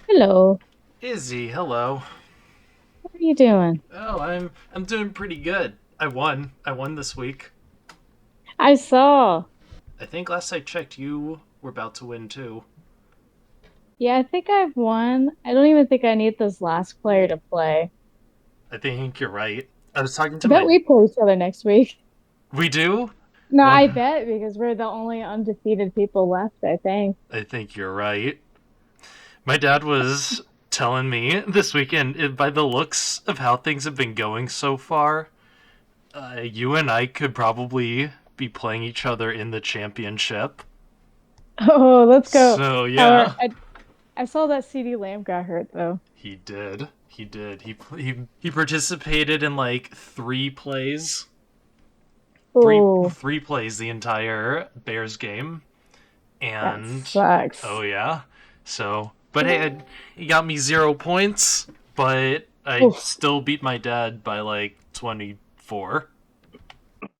Hello. Izzy, hello. What are you doing? Oh, I'm doing pretty good. I won. I won this week. I saw. I think last I checked, you were about to win too. Yeah, I think I've won. I don't even think I need this last player to play. I think you're right. I was talking I to bet my. we play each other next week. We do? No, Well, I bet because we're the only undefeated people left, I think. I think you're right. My dad was telling me this weekend, by the looks of how things have been going so far, you and I could probably be playing each other in the championship. Oh, let's go. So, However, yeah. I saw that CD Lamb got hurt though. He did. He did. He participated in like Oh, three plays the entire Bears game, that and oh sucks. yeah, so but hey, he got me 0 points, but I Oof, still beat my dad by like 24.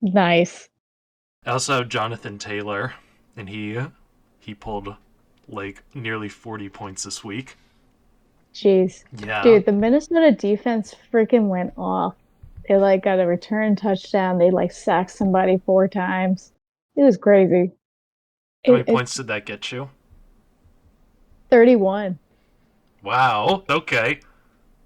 nice. I also have Jonathan Taylor, and he pulled like nearly 40 points this week. Jeez. Yeah, Dude, the Minnesota defense freaking went off. They like got a return touchdown. They like sacked somebody 4 times. It was crazy. how many It's points did that get you? 31. Wow. Okay.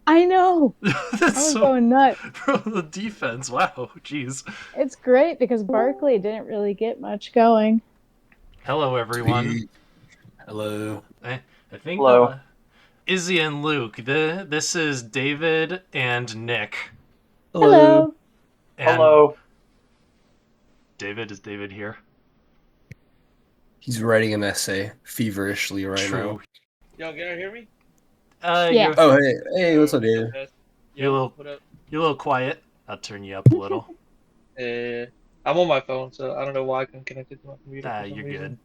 I know. That's I was so going nuts. from the defense. Wow, jeez. It's great because Barkley didn't really get much going. Hello, everyone. Sweet. Hello. I think Hello. Izzy and Luke. This is David and Nick. Hello. Hello. And Hello. David, is David here? He's writing an essay feverishly right now. True. Y'all can hear me? Yeah. You're Oh, hey, what's up, dude? you're a Yo, little what up? you're a little quiet. I'll turn you up a little. I'm on my phone, so I don't know why I couldn't connect it to my computer for some You're reason. good.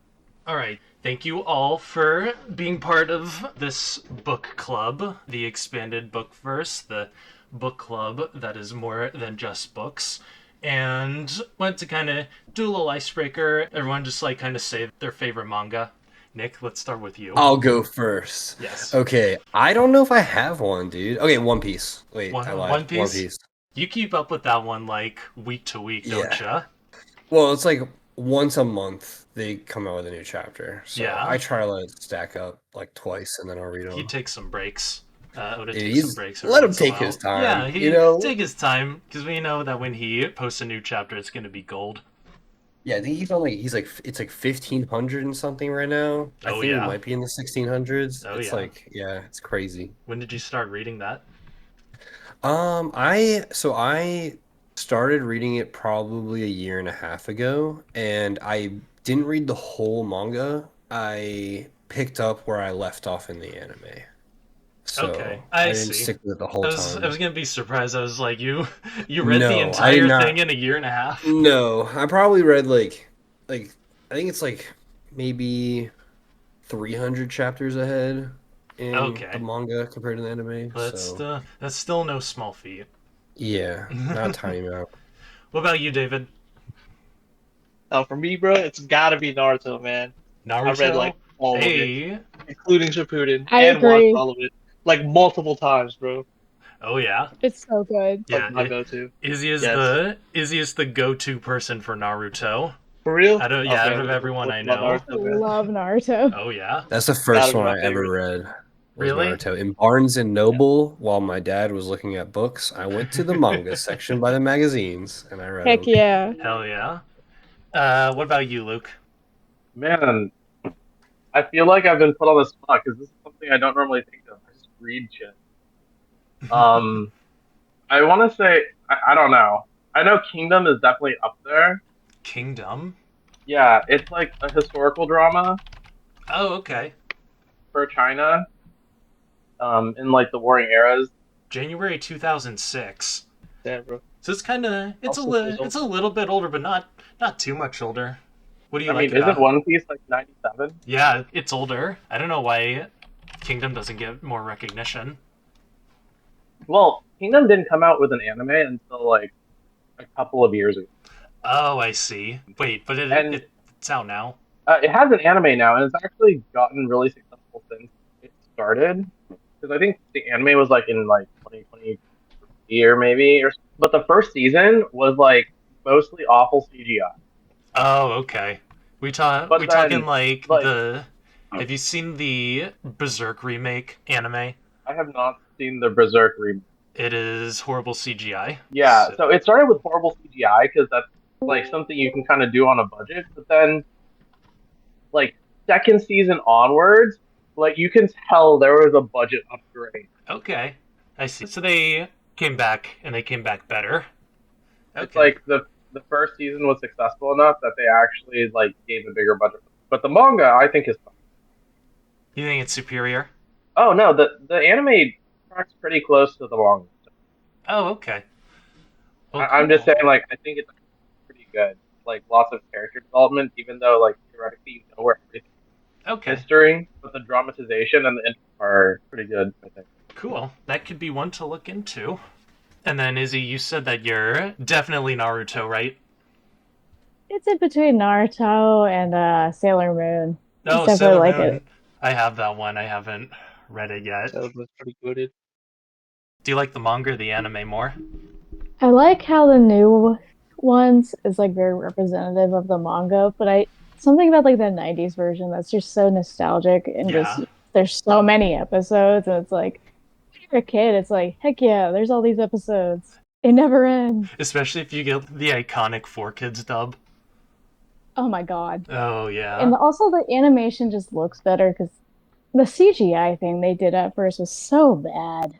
All right. Thank you all for being part of this book club, the Expanded Bookverse, the book club that is more than just books. And wanted to kind of do a little icebreaker. Everyone just like kind of say their favorite manga. Nick, let's start with you. I'll go first. Yes. Okay, I don't know if I have one, dude. Okay, One Piece. Wait, I lied. One One Piece. Piece. You keep up with that one like week to week, don't Yeah. ya? Well, it's like once a month they come out with a new chapter. So Yeah. I try to let it stack up like twice and then I'll read He them. takes some breaks. Oda takes some He's breaks every let him once in a take his while. Yeah, time, you he know? take his time because we know that when he posts a new chapter, it's gonna be gold. Yeah, I think he's like it's like 1500 and something right now. I Oh think he yeah, might be in the 1600s. oh It's yeah. like yeah, it's crazy. When did you start reading that? I started reading it probably a year and a half ago, and I didn't read the whole manga. I picked up where I left off in the anime. Okay, So I I didn't see. stick with it the whole I was time. gonna be surprised. I was like, you read the No, I did entire thing not. in a year and a half. No, I probably read like I think it's like maybe 300 chapters ahead in the Okay, manga compared to the anime. well, So that's still no small feat. yeah, not a tiny amount. What about you, David? For me, bro, it's gotta be Naruto, man. I read Naruto? like all of it, Hey, including Shippuden, I and watched agree. all of it like multiple times, bro. oh yeah, It's so good. Like yeah. my go-to. The Yes. Izzy is the go-to person for Naruto. For real? Yeah, out Okay, of everyone what I about know. Naruto, man? Love Naruto. Oh yeah, That's the Gotta first be one my I ever favorite. read was really? Naruto. In Barnes and Yeah. Noble, while my dad was looking at books, I went to the manga section by the magazines and I read Heck them. yeah. Hell yeah. What about you, Luke? Man, I feel like I've been put on the spot because this is something I don't normally think of. I just read shit. Um, I want to say I don't know. I know Kingdom is definitely up there. Kingdom? Yeah, it's like a historical drama Oh, okay. for China, in like the warring eras. January 2006. Damn, bro. So it's kind of Also years old. it's a little bit older, but not too much older. What do you I like mean, isn't about? One Piece like 97? Yeah, it's older. I don't know why Kingdom doesn't get more recognition. Well, Kingdom didn't come out with an anime until like a couple of years ago, Oh, I see. Wait, but and it's out now. it has an anime now, and it's actually gotten really successful since it started. because I think the anime was like in like 2020 or maybe, but the first season was like mostly awful CGI. Oh, okay. We But talking then like like the. Have you seen the Berserk remake anime? I have not seen the Berserk remake. It is horrible CGI. Yeah, so it started with horrible CGI because that's like something you can kind of do on a budget, but then like second season onwards, like you can tell there was a budget upgrade. Okay, I see. So they came back and they came back better. It's Okay. like the first season was successful enough that they actually like gave a bigger budget. But the manga I think is fun. You think it's superior? Oh no, the anime tracks pretty close to the manga. Oh, okay. Well, I'm just cool. saying like I think it's pretty good. Like lots of character development, even though like theoretically you know where everything Okay. history, but the dramatization and the intro are pretty good, I think. Cool. That could be one to look into. And then Izzy, you said that you're definitely Naruto, right? It's in between Naruto and Sailor Moon. It's Oh, definitely Sailor like it. Moon. I have that one. I haven't read it yet. That was pretty good. Do you like the manga or the anime more? I like how the new ones is like very representative of the manga, but I something about like the '90s version that's just so nostalgic and Yeah. just there's so many episodes, and it's like if you're a kid, it's like heck yeah, there's all these episodes. It never ends. Especially if you get the iconic 4Kids dub. Oh my god! Oh, yeah. And also the animation just looks better because the CGI thing they did at first was so bad.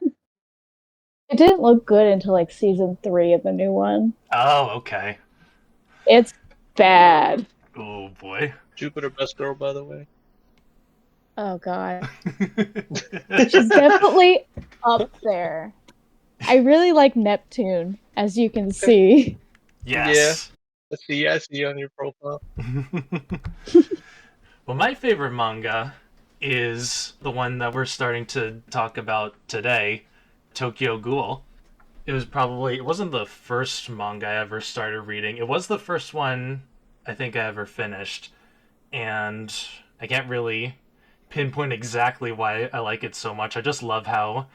It didn't look good until like season 3 of the new one. Oh, okay. It's bad. Oh, boy. Jupiter best girl, by the way. Oh god. She's definitely up there. I really like Neptune, as you can see. Yes. I see on your profile. Well, my favorite manga is the one that we're starting to talk about today, Tokyo Ghoul. It wasn't the first manga I ever started reading. It was the first one I think I ever finished. And I can't really pinpoint exactly why I like it so much. I just love how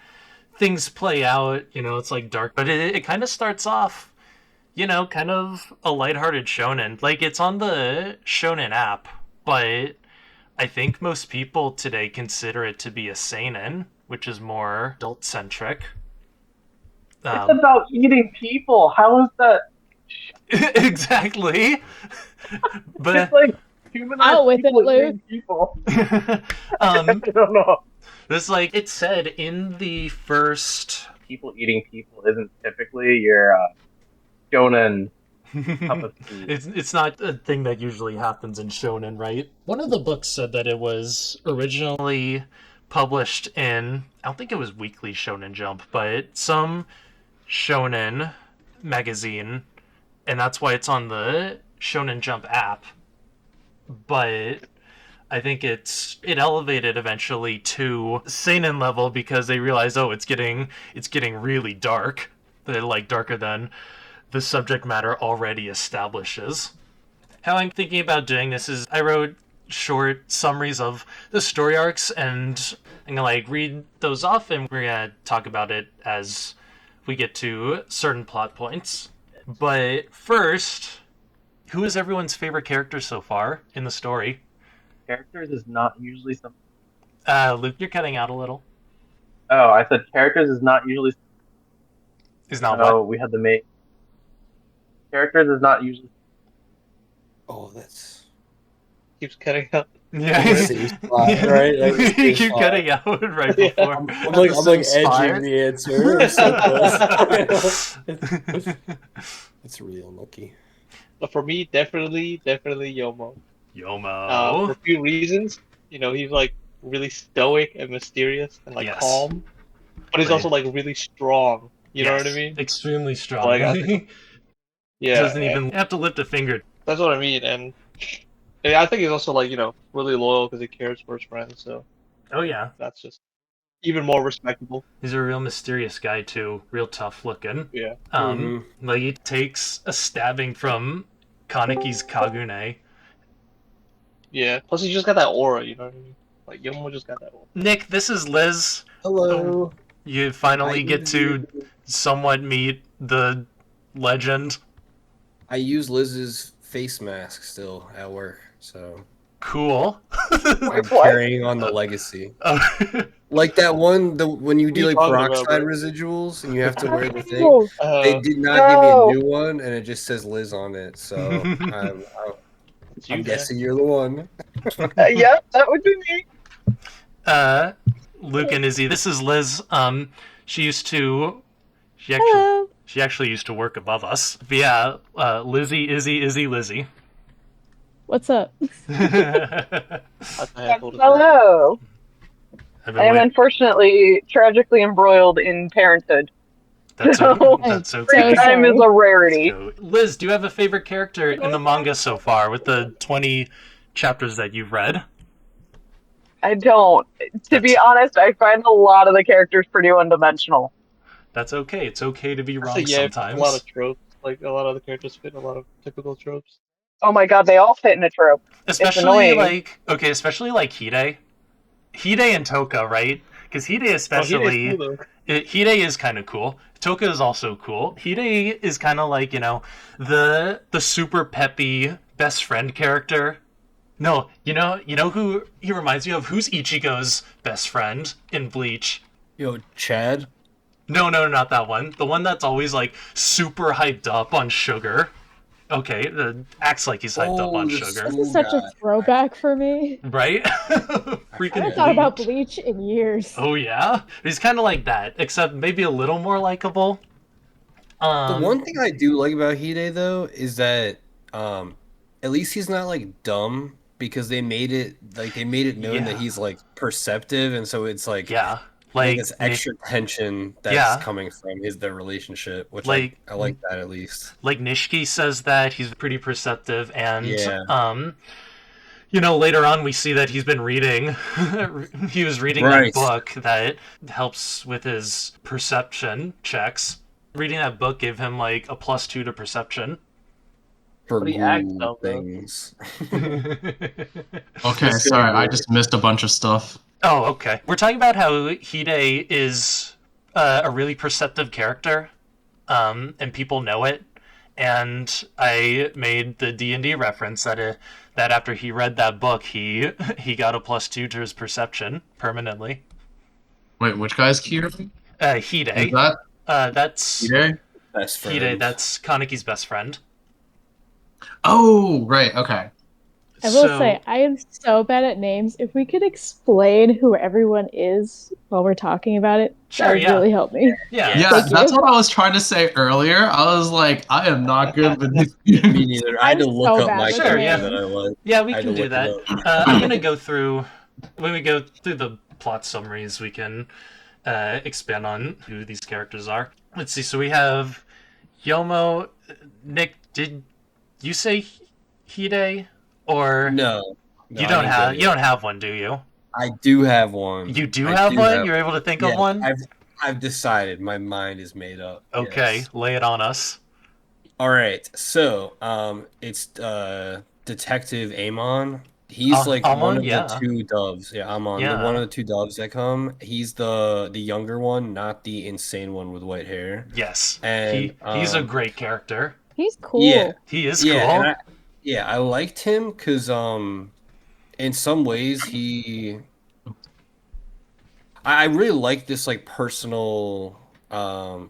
things play out. It's like dark, but it kind of starts off, kind of a lighthearted shonen. Like it's on the shonen app, but I think most people today consider it to be a seinen, which is more adult centric. It's about eating people. How is that? Exactly. But it's like humanized Out with it, people Luke. eating people. I don't know. It's like it said in the first. People eating people isn't typically your shonen cup of tea. It's not a thing that usually happens in shonen, right? One of the books said that it was originally published in, I don't think it was Weekly Shonen Jump, but some shonen magazine, and that's why it's on the Shonen Jump app. But I think it elevated eventually to seinen level because they realized, oh, it's getting really dark. They're like darker than the subject matter already establishes. How I'm thinking about doing this is I wrote short summaries of the story arcs, and I'm gonna like read those off, and we're gonna talk about it as we get to certain plot points. But first, who is everyone's favorite character so far in the story? Characters is not usually something. Luke, you're cutting out a little. Oh, I said characters is not usually. Is not Oh, what? we had the main. Characters is not usually. Oh, that's Keeps cutting out. Yeah, safe spot, right? Like, you safe keep spot. cutting out right Yeah. before. I'm like edging the answer. I'm so close. It's real, Lucky. But for me, definitely Yomo. For Yomo. a few reasons. He's like really stoic and mysterious and like Yes. calm, but he's Right. also like really strong. You know what I mean? Extremely strong. Like, I think- Yeah. Doesn't even have to lift a finger. That's what I mean, and I think he's also like really loyal because he cares for his friends. So Oh yeah, that's just even more respectable. he's a real mysterious guy too. Real tough looking. Yeah. Like he takes a stabbing from Kaneki's Kagune. Yeah. Plus, he just got that aura. You know what I mean? Like Yomo just got that aura. Nick, this is Liz. Hello. You finally I get to somewhat meet the legend. I use Liz's face mask still at work, so Cool. I'm What? carrying on the legacy. Oh, Like that one, when you do you like talking about, peroxide bro? residuals and you have to wear the thing. Oh, They did not give me a No. new one, and it just says Liz on it. So It's you, I'm man. guessing you're the one. Yep, that would be me. uh, Luke and Izzy, this is Liz. She used to. She actually. hello. She actually used to work above us. But yeah, Lizzy, Izzy, Lizzy. What's up? I've Hello. been I am waiting. unfortunately tragically embroiled in parenthood. That's So, that's I'm okay. so time is sorry. a rarity. So, Liz, do you have a favorite character in the manga so far with the 20 chapters that you've read? I don't. To be honest, I find a lot of the characters pretty one-dimensional. That's okay. It's okay to be I wrong think, yeah, a lot sometimes. of tropes. Like, a lot of the characters fit a lot of typical tropes. Oh my god, they all fit in a trope. Especially annoying. especially like Hide. Hide and Toka, right? Because Hide Oh, Hide's especially, cool, though. Hide is kind of cool. Toka is also cool. Hide is kind of like, the super peppy best friend character. No, you know who he reminds me of? Who's Ichigo's best friend in Bleach? Yo, Chad. No, not that one. The one that's always like super hyped up on sugar. Okay, acts like he's hyped up on the sugar, This is such a throwback for me. right? I Freaking haven't thought about Bleach. Bleach in years. Oh yeah, he's kind of like that, except maybe a little more likable. The one thing I do like about Hide though is that at least he's not like dumb because they made it known Yeah. that he's like perceptive, and so it's like Yeah, like like this extra tension that's Yeah. coming from their relationship, which Like- I like that at least. like Nishiki says that he's pretty perceptive, and Yeah. later on we see that he's been reading. He was reading Right. that book that helps with his perception checks. Reading that book gave him like a +2 to perception. For But he acts glue dumb, though. things. Okay, It's sorry, gonna I be- just missed a bunch of stuff. Oh, okay. We're talking about how Hide is a really perceptive character, and people know it. And I made the D&D reference that after he read that book, he got a +2 to his perception permanently. Wait, which guy's Kira? Is Hide. that That's Hide? Best friend. Hide. That's Kaneki's best friend. Oh, right, okay. I will say, I am so bad at names. If we could explain who everyone is while we're talking about it, Sure, that would yeah. really help me. Yeah. Yeah, Thank that's you. what I was trying to say earlier. I was like, I am not good with these Me names. neither. I had to I'm look so up bad my with Sure, character yeah. that I like. Yeah, we I had can to do look that. it up. I'm gonna go through when we go through the plot summaries. We can expand on who these characters are. Let's see. So we have Yomo. Nick, did you say Hide or No. you I don't didn't have get it. you don't have one, do you? I do have one. You do I have do one. have- You're able to think Yeah, of one. I've decided. My mind is made up. Okay, Yes. lay it on us. All right. So, it's Detective Amon. He's like Amon, one of yeah. the two doves. Yeah, Amon, Yeah. one of the two doves that come. He's the younger one, not the insane one with white hair. Yes, And, he's a great character. He's cool. Yeah. He is Yeah, cool. and I liked him because in some ways I really like this like personal.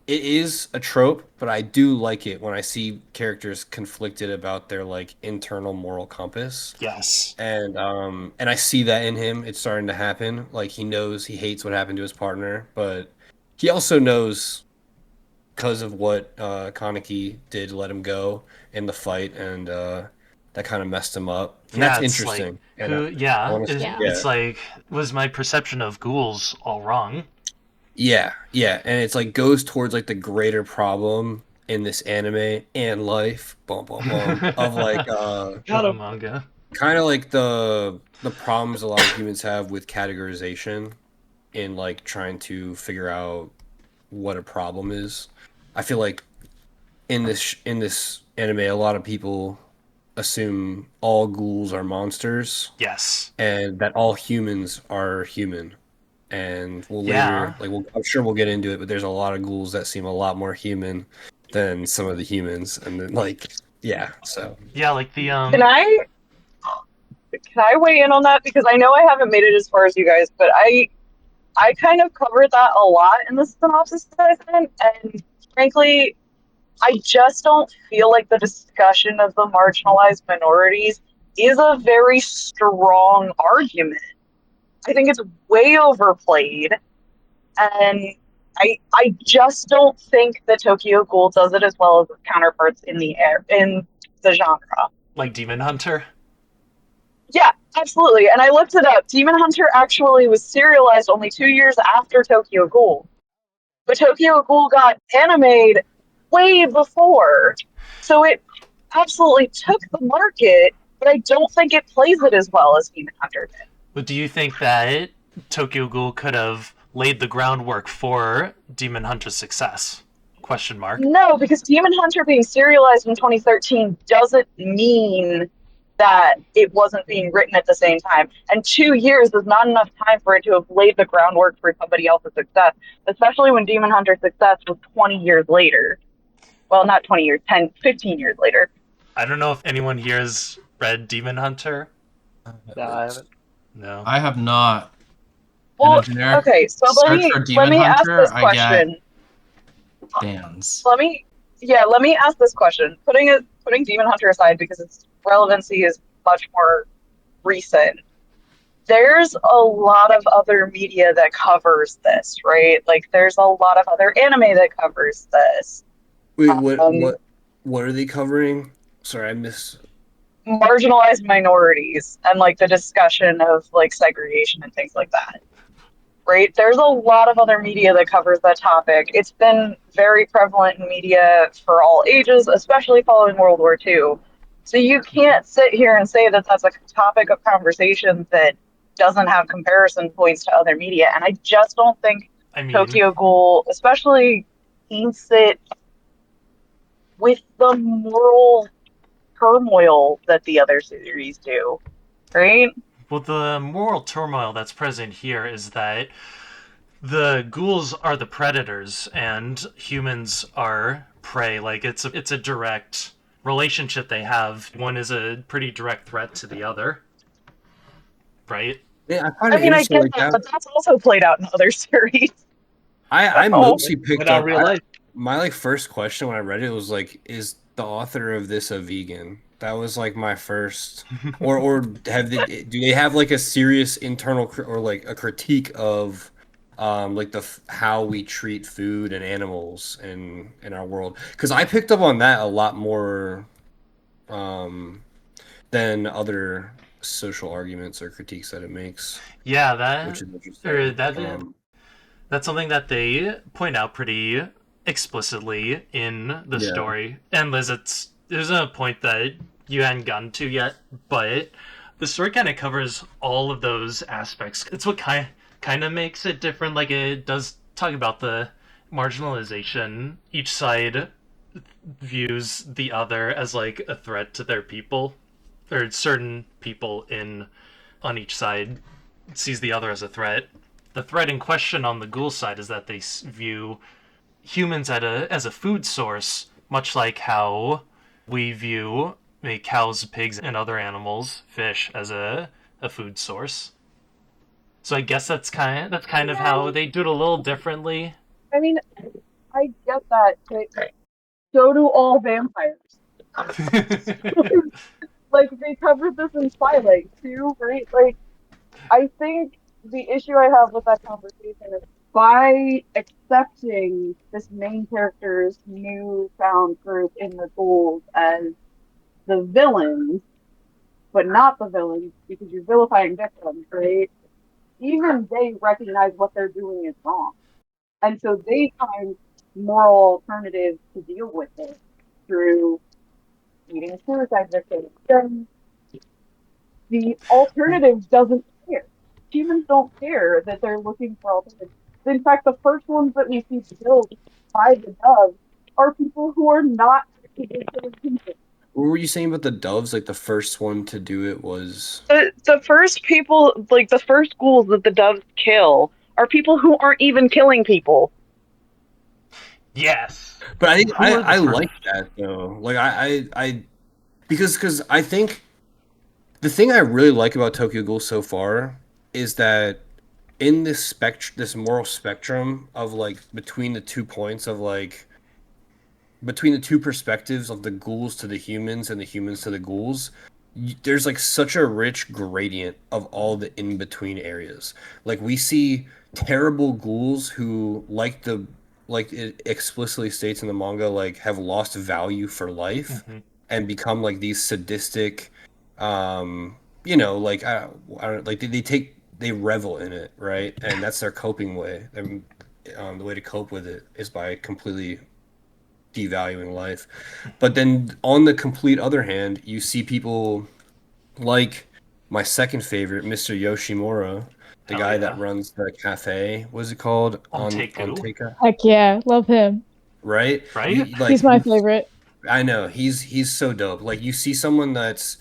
It is a trope, but I do like it when I see characters conflicted about their like internal moral compass, Yes. and I see that in him. It's starting to happen. Like he knows he hates what happened to his partner, but he also knows because of what Kaneki did let him go in the fight, and that kind of messed him up. And Yeah, that's it's interesting. like, And I wanna see- Yeah. It's like, was my perception of ghouls all wrong? Yeah, and it's like goes towards like the greater problem in this anime and life, bum, bum, bum, of like Got The him. manga. kind of like the problems a lot of humans have with categorization in like trying to figure out what a problem is. I feel like in this anime, a lot of people assume all ghouls are monsters Yes. and that all humans are human. and we'll Yeah. later, I'm sure we'll get into it, but there's a lot of ghouls that seem a lot more human than some of the humans, and then so. Yeah, like the Can I weigh in on that? Because I know I haven't made it as far as you guys, but I kind of covered that a lot in the synopsis that I sent, and frankly, I just don't feel like the discussion of the marginalized minorities is a very strong argument. I think it's way overplayed, and I just don't think that Tokyo Ghoul does it as well as its counterparts in the genre. like Demon Hunter. Yeah, absolutely. And I looked it up. Demon Hunter actually was serialized only 2 years after Tokyo Ghoul. But Tokyo Ghoul got animated way before. So it absolutely took the market, but I don't think it plays it as well as Demon Hunter did. But do you think that Tokyo Ghoul could have laid the groundwork for Demon Hunter's success? Question mark. No, because Demon Hunter being serialized in 2013 doesn't mean that it wasn't being written at the same time. And 2 years is not enough time for it to have laid the groundwork for somebody else's success, especially when Demon Hunter's success was 20 years later. Well, not 20 years, 10, 15 years later. I don't know if anyone here has read Demon Hunter. No, I haven't. No. I have not. Well, generic okay, so let search for me Demon ask Hunter, this I question. Dance. Let me ask this question. Putting Demon Hunter aside because its relevancy is much more recent. There's a lot of other media that covers this, right? Like there's a lot of other anime that covers this. Wait, what are they covering? Sorry, I missed. Marginalized minorities and like the discussion of like segregation and things like that. Right? There's a lot of other media that covers that topic. It's been very prevalent in media for all ages, especially following World War II. So you can't sit here and say that that's a topic of conversation that doesn't have comparison points to other media. And I just don't think Tokyo Ghoul, especially, paints it with the moral turmoil that the other series do, right? Well, the moral turmoil that's present here is that the ghouls are the predators and humans are prey. Like it's a direct relationship they have. One is a pretty direct threat to the other, right? Yeah, I get that, but that's also played out in other series. I mostly picked up real life. My first question when I read it was like, is the author of this a vegan? That was like my first, or do they have like a serious internal or like a critique of like how we treat food and animals in our world? Because I picked up on that a lot more than other social arguments or critiques that it makes. Yeah, which is interesting. That's something that they point out pretty explicitly in the story. And Liz, there's a point that you hadn't gotten to yet, but the story kind of covers all of those aspects. It's what kind of makes it different. Like it does talk about the marginalization. Each side views the other as like a threat to their people, or certain people on each side sees the other as a threat. The threat in question on the ghoul side is that they view humans as a food source, much like how we view cows, pigs, and other animals, fish, as a food source. So I guess that's kind of how they do it a little differently. I mean, I get that, but so do all vampires. Like, they covered this in Twilight, too, right? Like, I think the issue I have with that conversation is by accepting this main character's newfound group in the ghouls as the villains, but not the villains, because you're vilifying victims, right? Even they recognize what they're doing is wrong. And so they find moral alternatives to deal with it through eating suicide victims. The alternative doesn't care. Humans don't care that they're looking for alternatives. In fact, the first ones that we see killed by the doves are people who are not people. What were you saying about the doves? Like the first one to do it was The first people, like the first ghouls that the doves kill, are people who aren't even killing people. Yes. But I think Who are the I first? like that though. Like I because I think the thing I really like about Tokyo Ghoul so far is that in this moral spectrum of like between the 2 points of like between the two perspectives of the ghouls to the humans and the humans to the ghouls, there's like such a rich gradient of all the in between areas. Like we see terrible ghouls who like it explicitly states in the manga like have lost value for life and become like these sadistic like I don't like they revel in it, right? And that's their coping way. The way to cope with it is by completely devaluing life. But then on the complete other hand, you see people like my second favorite, Mr. Yoshimura, the Hell guy yeah. that runs the cafe. What is it called? On Teku. Teika, Heck yeah, love him. right? Right? He's my favorite. I know he's so dope. Like you see someone that's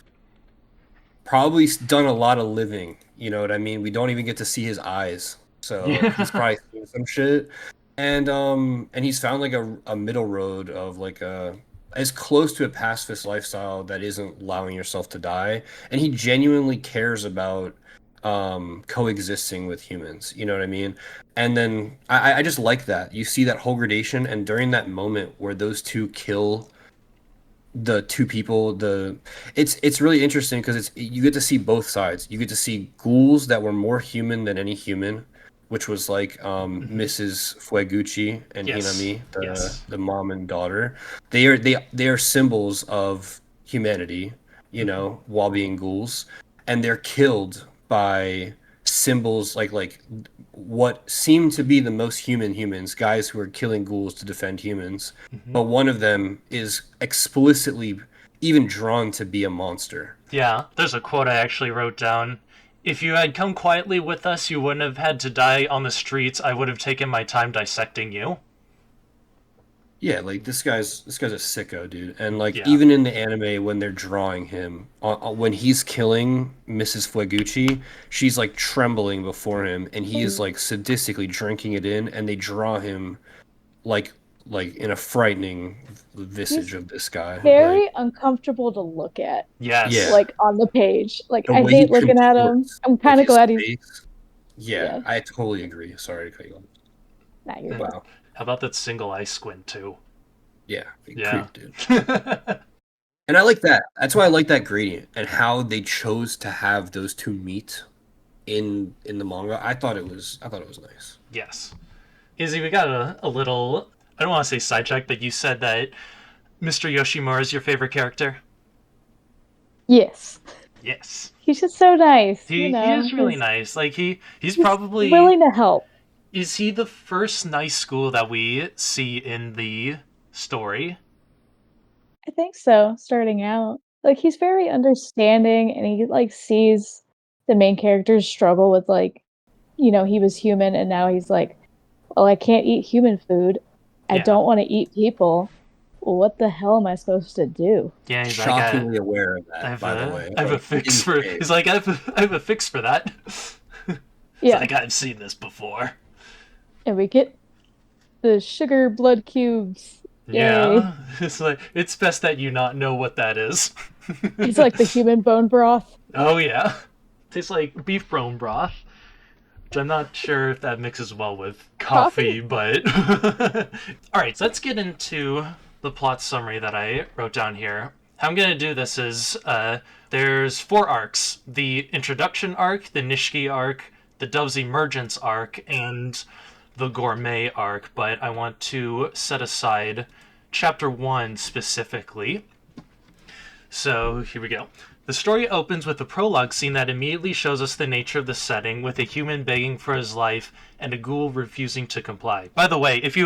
probably done a lot of living. You know what I mean? We don't even get to see his eyes, so Yeah. he's probably seen some shit. And he's found like a middle road of like a as close to a pacifist lifestyle that isn't allowing yourself to die. And he genuinely cares about coexisting with humans. You know what I mean? And then I just like that. You see that whole gradation, and during that moment where those two kill the two people, it's really interesting because you get to see both sides. You get to see ghouls that were more human than any human, which was like Mrs. Fueguchi and Yes. Hinami, Yes. the mom and daughter. They are symbols of humanity, while being ghouls, and they're killed by symbols like what seem to be the most human humans, guys who are killing ghouls to defend humans. But one of them is explicitly even drawn to be a monster. Yeah, there's a quote I actually wrote down. If you had come quietly with us, you wouldn't have had to die on the streets. I would have taken my time dissecting you. Yeah, like this guy's a sicko, dude. And like Yeah. even in the anime when they're drawing him, when he's killing Mrs. Fueguchi, she's like trembling before him, and he is like sadistically drinking it in, and they draw him like in a frightening visage of this guy. Very Like, uncomfortable to look at. Yes. Yeah. Like on the page. Like the I way he hate looking at him. contorts, I'm kind of like, glad his he's. face. Yeah, Yeah. I totally agree. Sorry to cut you off. Nah, you're good. Wow. How about that single eye squint too? Yeah. Yeah. Creep, dude. And I like that. That's why I like that gradient and how they chose to have those two meet in the manga. I thought it was nice. Yes. Izzy, we got a little, I don't want to say sidetrack, but you said that Mr. Yoshimura is your favorite character? Yes. Yes. He's just so nice. He is really nice. Like he's probably willing to help. Is he the first nice school that we see in the story? I think so, starting out. Like he's very understanding and he like sees the main character's struggle with like, he was human and now he's like, well, I can't eat human food. I Yeah. don't want to eat people. Well, what the hell am I supposed to do? Yeah, he's Shockingly aware of that, by the way. I have a fix for insane. he's like, I have a fix for that. Yeah. Like I've seen this before. And we get the sugar blood cubes. Yay. Yeah. It's like it's best that you not know what that is. It's like the human bone broth. Oh yeah. Tastes like beef bone broth. Which I'm not sure if that mixes well with coffee. But alright, so let's get into the plot summary that I wrote down here. How I'm gonna do this is there's 4 arcs. The introduction arc, the Nishiki arc, the Dove's Emergence arc, and the Gourmet arc, but I want to set aside chapter 1 specifically. So here we go. The story opens with a prologue scene that immediately shows us the nature of the setting, with a human begging for his life and a ghoul refusing to comply. By the way, if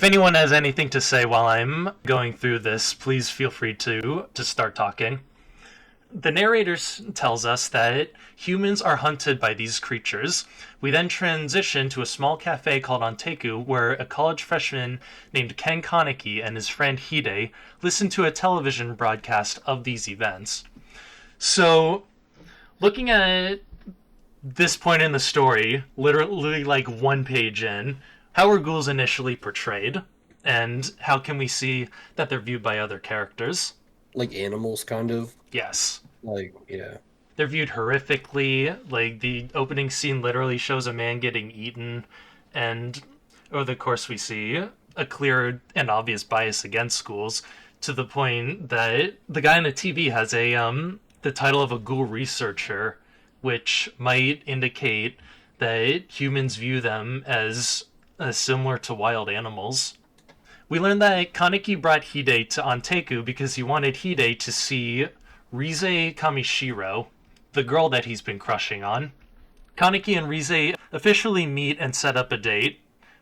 anyone has anything to say while I'm going through this, please feel free to start talking. The narrator tells us that humans are hunted by these creatures. We then transition to a small cafe called Anteku, where a college freshman named Ken Kaneki and his friend Hide listen to a television broadcast of these events. So, looking at this point in the story, literally like 1 page in, how are ghouls initially portrayed? And how can we see that they're viewed by other characters? Like animals, kind of. Yes. Like, yeah. They're viewed horrifically. Like, the opening scene literally shows a man getting eaten, and over the course we see a clear and obvious bias against ghouls, to the point that the guy on the TV has the title of a ghoul researcher, which might indicate that humans view them as similar to wild animals. We learned that Kaneki brought Hide to Anteku because he wanted Hide to see Rize Kamishiro, the girl that he's been crushing on. Kaneki and Rize officially meet and set up a date,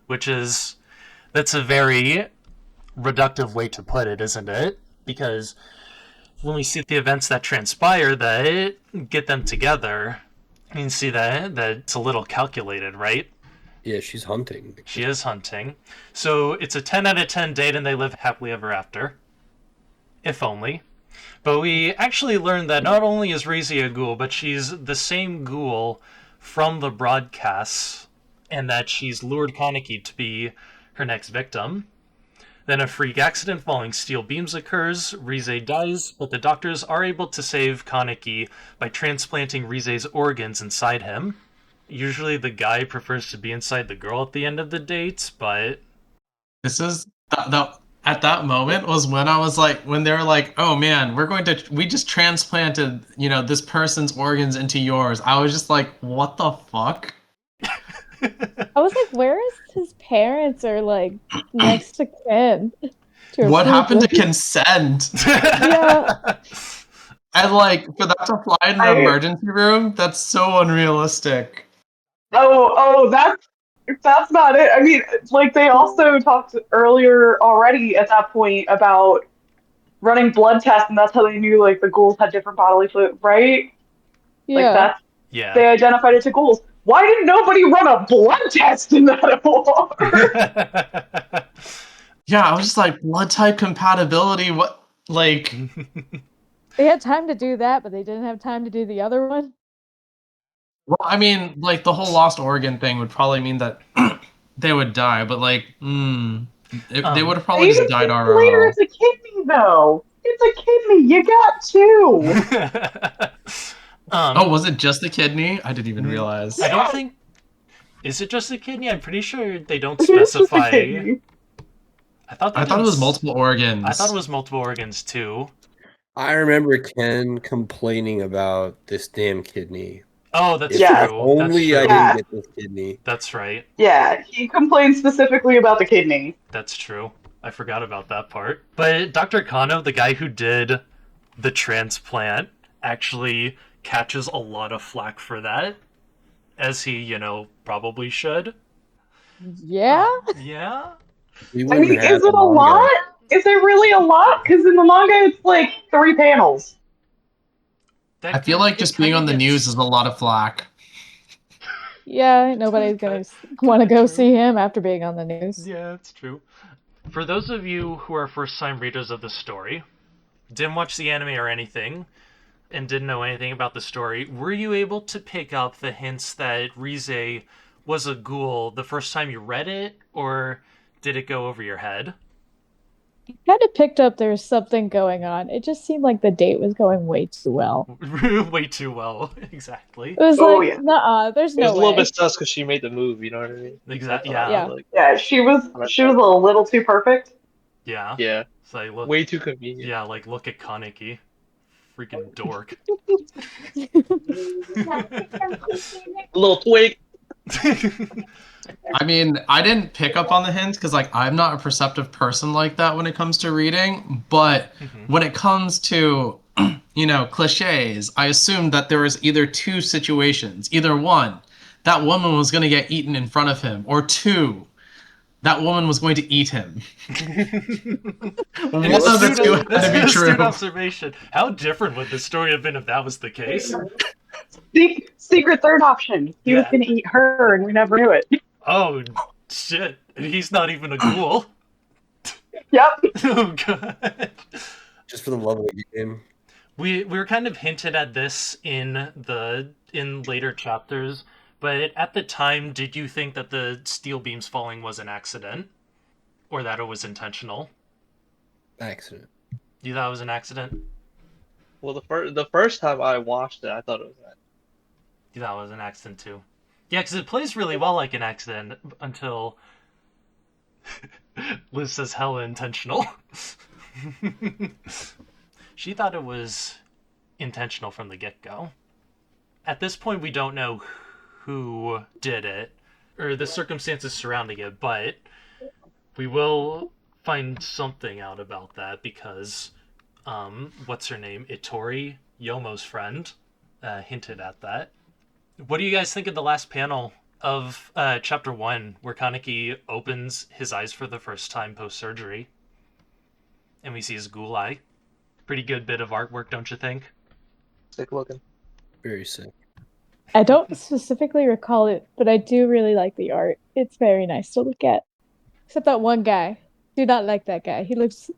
that's a very reductive way to put it, isn't it? Because when we see the events that transpire that get them together, you can see that it's a little calculated, right? Yeah, she's hunting. She is hunting. So it's a 10 out of 10 date and they live happily ever after. If only. But we actually learned that not only is Rize a ghoul, but she's the same ghoul from the broadcasts, and that she's lured Kaneki to be her next victim. Then a freak accident following steel beams occurs, Rize dies, but the doctors are able to save Kaneki by transplanting Rize's organs inside him. Usually the guy prefers to be inside the girl at the end of the date, but... This is... At that moment was when I was like, when they were like, oh man, we just transplanted, this person's organs into yours. I was just like, what the fuck? I was like, where is his parents or like next to kin? What happened to consent? Yeah. And like, for that to fly in an emergency room, that's so unrealistic. Oh, that's not it. I mean, like, they also talked earlier already at that point about running blood tests, and that's how they knew, like, the ghouls had different bodily fluid, right? Yeah. Yeah. They identified it to ghouls. Why didn't nobody run a blood test in that war? Yeah, I was just like, blood type compatibility, what, like... They had time to do that, but they didn't have time to do the other one. Well, I mean, like, the whole lost organ thing would probably mean that they would die, but, like, they would have probably just died RRL. Later, it's a kidney, though. It's a kidney. You got two. Oh, was it just the kidney? I didn't even realize. I don't think... Is it just the kidney? I'm pretty sure they don't specify... I thought it was multiple organs. I thought it was multiple organs, too. I remember Ken complaining about this damn kidney. Oh, that's true. Only I didn't get this kidney. That's right. Yeah, he complained specifically about the kidney. That's true. I forgot about that part. But Dr. Kano, the guy who did the transplant, actually catches a lot of flack for that. As he, probably should. Yeah? Yeah? I mean, is it a lot? Is it really a lot? Because in the manga, it's like 3 panels. I feel like just being on the news is a lot of flack. Yeah, nobody's gonna want to go see him after being on the news. Yeah, it's true. For those of you who are first-time readers of the story, didn't watch the anime or anything, and didn't know anything about the story, were you able to pick up the hints that Rize was a ghoul the first time you read it, or did it go over your head? I kind of picked up there was something going on. It just seemed like the date was going way too well. Way too well, exactly. It was nuh-uh, there's no way. It was a little bit sus because she made the move, you know what I mean? Exactly, Yeah, she was a little too perfect. Yeah. Yeah. It's like, look, way too convenient. Yeah, like, look at Kaneki. Freaking dork. Little twig. I mean, I didn't pick up on the hints because, like, I'm not a perceptive person like that when it comes to reading. But when it comes to, cliches, I assumed that there was either 2 situations. Either 1, that woman was going to get eaten in front of him. Or 2, that woman was going to eat him. One of the 2 had to be true. Astute observation. How different would the story have been if that was the case? Secret third option. He was going to eat her, and we never knew it. Oh, shit. He's not even a ghoul. Yep. Oh, God. Just for the love of the game. We were kind of hinted at this in the in later chapters, but at the time, did you think that the steel beams falling was an accident? Or that it was intentional? Accident. You thought it was an accident? Well, the first time I watched it, I thought it was that. You thought it was an accident too? Yeah, because it plays really well like an accident until Liz says hella intentional. She thought it was intentional from the get-go. At this point, we don't know who did it, or the circumstances surrounding it, but we will find something out about that because, what's her name? Itori, Yomo's friend, hinted at that. What do you guys think of the last panel of chapter 1, where Kaneki opens his eyes for the first time post-surgery? And we see his ghoul eye. Pretty good bit of artwork, don't you think? Sick looking. Very sick. I don't specifically recall it, but I do really like the art. It's very nice to look at. Except that one guy. Do not like that guy. He looks...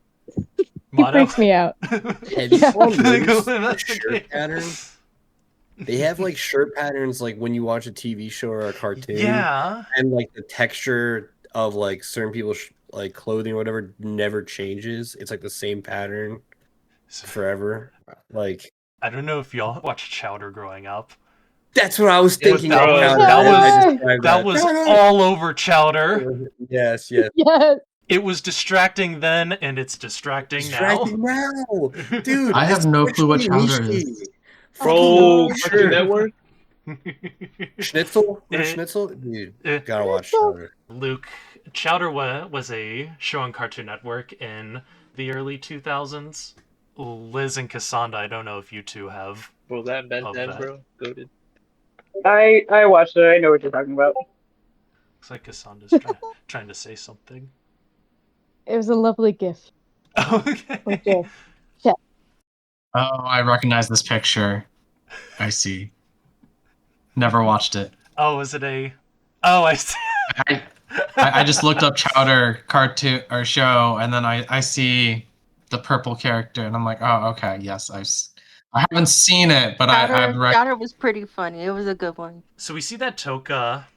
He freaks me out. Have you Yeah. noticed the shirt pattern? They have like shirt patterns like when you watch a TV show or a cartoon. Yeah. And like the texture of like certain people's like clothing or whatever never changes. It's like the same pattern forever. Like I don't know if y'all watched Chowder growing up. that's what I was thinking. That of was, Chowder. that was all over Chowder. Yes, yes. Yes. It was distracting then, and it's distracting now. Dude. I have no clue what Chowder is. Bro, Cartoon Network? Schnitzel? Schnitzel? Dude, gotta watch Chowder. Luke, Chowder was a show on Cartoon Network in the early 2000s. Liz and Casonda, I don't know if you two have. Bro, that Ben Of 10, that. bro. Goated. I watched it. I know what you're talking about. Looks like Cassandra's trying to say something. It was a lovely gift. Okay. Yeah. Oh, I recognize this picture. I see. Never watched it. Oh, is it a... Oh, I see. I just looked up Chowder cartoon or show, and then I see the purple character, and I'm like, oh, okay, yes, I haven't seen it, but I've read. Chowder was pretty funny. It was a good one. So we see that Toka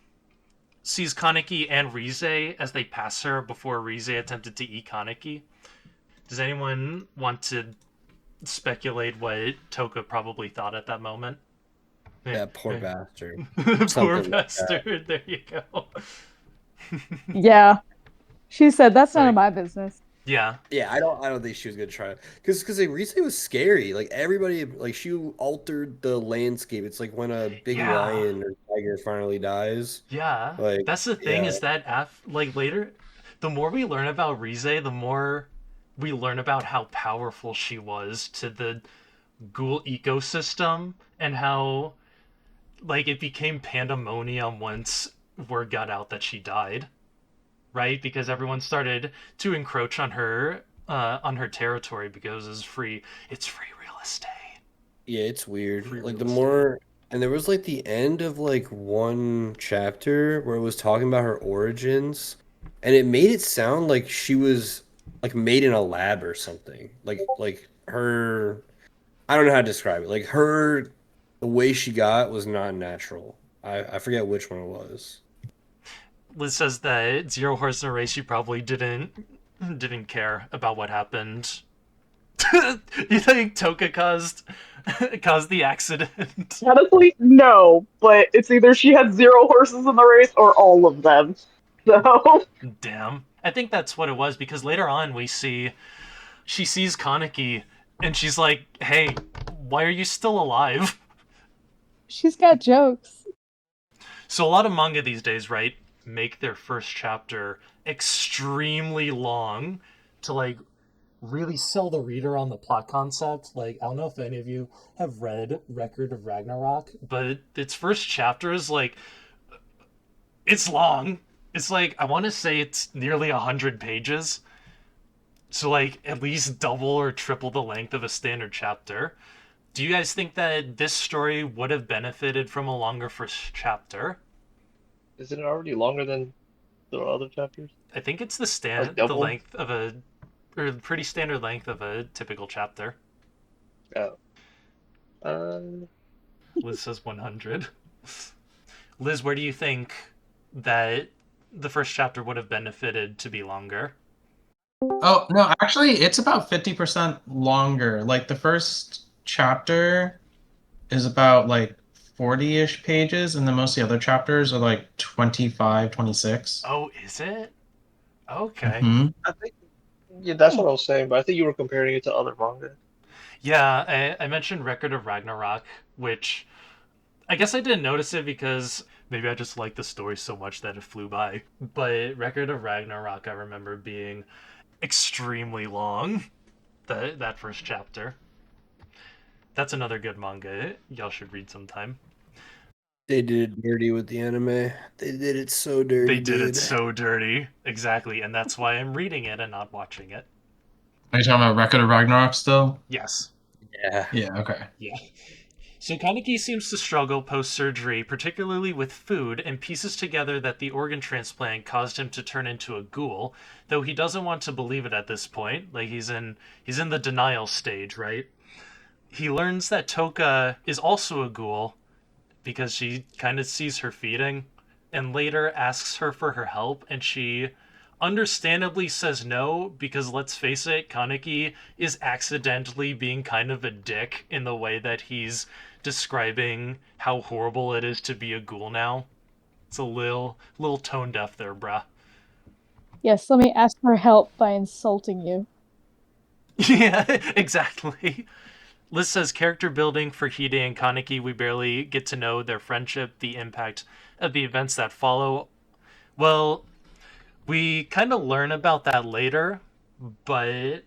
sees Kaneki and Rize as they pass her before Rize attempted to eat Kaneki. Does anyone want to speculate what Toka probably thought at that moment? That poor bastard. Poor Something like bastard. There you go. Yeah. She said, that's none of my business. Yeah. Yeah, I don't think she was gonna try it because Rize was scary. Like everybody, like she altered the landscape. It's like when a big lion or tiger finally dies. Yeah. Like that's the thing is that like later, the more we learn about Rize, the more we learn about how powerful she was to the ghoul ecosystem and how like it became pandemonium once word got out that she died. Right? Because everyone started to encroach on her territory because it's free real estate. Yeah, it's weird. Free Like real the estate. more, and there was like the end of like one chapter where it was talking about her origins, and it made it sound like she was like made in a lab or something. Like her, I don't know how to describe it. Like her, the way she got was not natural. I forget which one it was. Liz says that Zero Horse in a Race, she probably didn't care about what happened. You think Toka caused the accident? Honestly, no. But it's either she had 0 horses in the race or all of them. So Damn. I think that's what it was because later on she sees Kaneki and she's like, hey, why are you still alive? She's got jokes. So a lot of manga these days, right, make their first chapter extremely long to like really sell the reader on the plot concept. Like, I don't know if any of you have read Record of Ragnarok, but its first chapter is like, it's long. It's like, I want to say it's nearly 100 pages. So like at least double or triple the length of a standard chapter. Do you guys think that this story would have benefited from a longer first chapter? Isn't it already longer than the other chapters? I think it's Like the double? length of or pretty standard length of a typical chapter. Oh. Liz says 100. Liz, where do you think that the first chapter would have benefited to be longer? Oh, no, actually, it's about 50% longer. Like, the first chapter is about, like, 40-ish pages, and then most of the other chapters are, like, 25, 26. Oh, is it? Okay. Mm-hmm. I think, yeah, that's what I was saying, but I think you were comparing it to other manga. Yeah, I mentioned Record of Ragnarok, which I guess I didn't notice it because maybe I just liked the story so much that it flew by. But Record of Ragnarok, I remember being extremely long. That first chapter. That's another good manga. Y'all should read sometime. They did it dirty with the anime. They did it so dirty. They did it dude. so dirty. Exactly, and that's why I'm reading it and not watching it. Are you talking about Record of Ragnarok still? Yes. Yeah. Yeah, okay. Yeah. So Kaneki seems to struggle post-surgery, particularly with food, and pieces together that the organ transplant caused him to turn into a ghoul, though he doesn't want to believe it at this point. Like he's in the denial stage, right? He learns that Toka is also a ghoul because she kind of sees her feeding and later asks her for her help, and she understandably says no because, let's face it, Kaneki is accidentally being kind of a dick in the way that he's describing how horrible it is to be a ghoul now. It's a little tone deaf there, bruh. Yes, let me ask for help by insulting you. Yeah, exactly. Liz says character building for Hide and Kaneki, we barely get to know their friendship, the impact of the events that follow. Well, we kind of learn about that later, but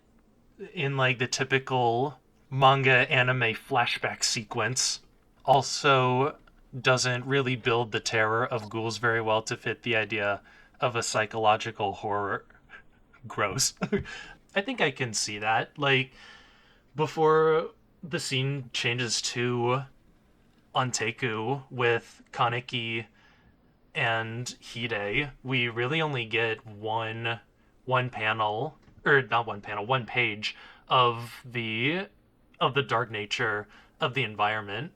in like the typical manga anime flashback sequence, also doesn't really build the terror of ghouls very well to fit the idea of a psychological horror. Gross. I think I can see that. Like, before the scene changes to Onteku with Kaneki and Hide, we really only get one panel, or not one panel, one page of the dark nature of the environment.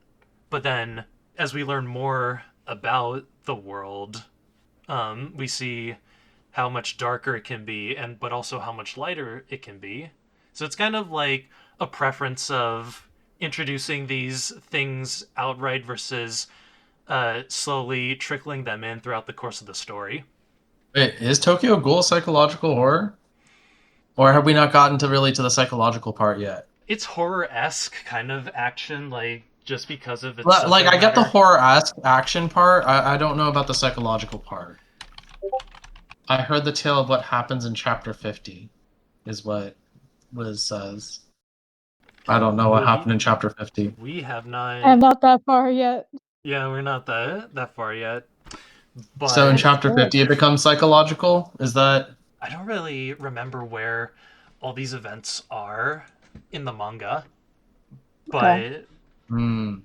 But then as we learn more about the world, we see how much darker it can be, and but also how much lighter it can be. So it's kind of like a preference of introducing these things outright versus slowly trickling them in throughout the course of the story. Wait, is Tokyo Ghoul psychological horror? Or have we not gotten to really to the psychological part yet? It's horror-esque kind of action, like just because of its Like, subject I get the matter. horror-esque action part. I don't know about the psychological part. I heard the tale of what happens in chapter 50, is what Liz says. I don't know what happened in chapter 50. We have I'm not. not that far yet. Yeah, we're not that far yet. But So in chapter 50, it becomes psychological? Is that... I don't really remember where all these events are in the manga. But Hmm.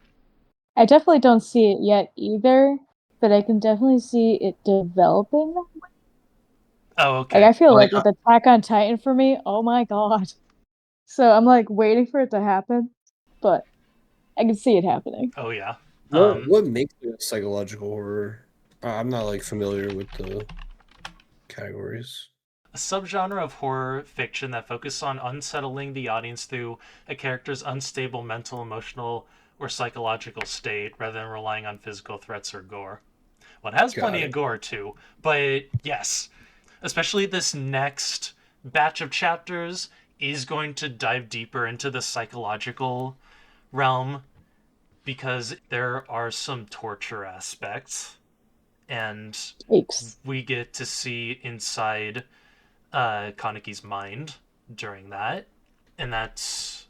I definitely don't see it yet either, but I can definitely see it developing. oh, okay. Like I feel Like, like with Attack on Titan for me, oh my god. So I'm like waiting for it to happen, but I can see it happening. Oh yeah. What makes it a psychological horror? I'm not like familiar with the categories. A subgenre of horror fiction that focuses on unsettling the audience through a character's unstable mental, emotional, or psychological state rather than relying on physical threats or gore. Well, it has plenty of gore too, but yes, especially this next batch of chapters is going to dive deeper into the psychological realm because there are some torture aspects, and Yikes. we get to see inside Kaneki's mind during that, and that's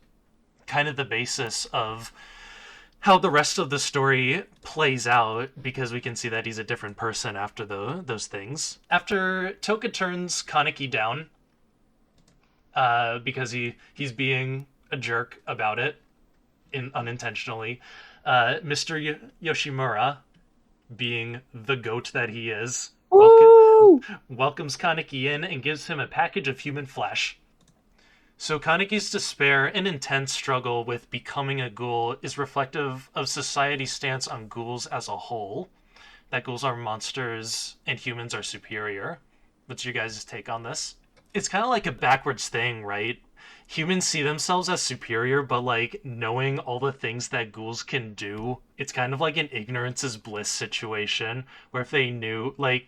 kind of the basis of how the rest of the story plays out, because we can see that he's a different person after those things. After Toka turns Kaneki down, because he's being a jerk about it, unintentionally, Mr. Yoshimura, being the goat that he is, welcomes Kaneki in and gives him a package of human flesh. So Kaneki's despair and intense struggle with becoming a ghoul is reflective of society's stance on ghouls as a whole, that ghouls are monsters and humans are superior. What's your guys' take on this? It's kind of like a backwards thing, right? Humans see themselves as superior, but like knowing all the things that ghouls can do, it's kind of like an ignorance is bliss situation where if they knew, like,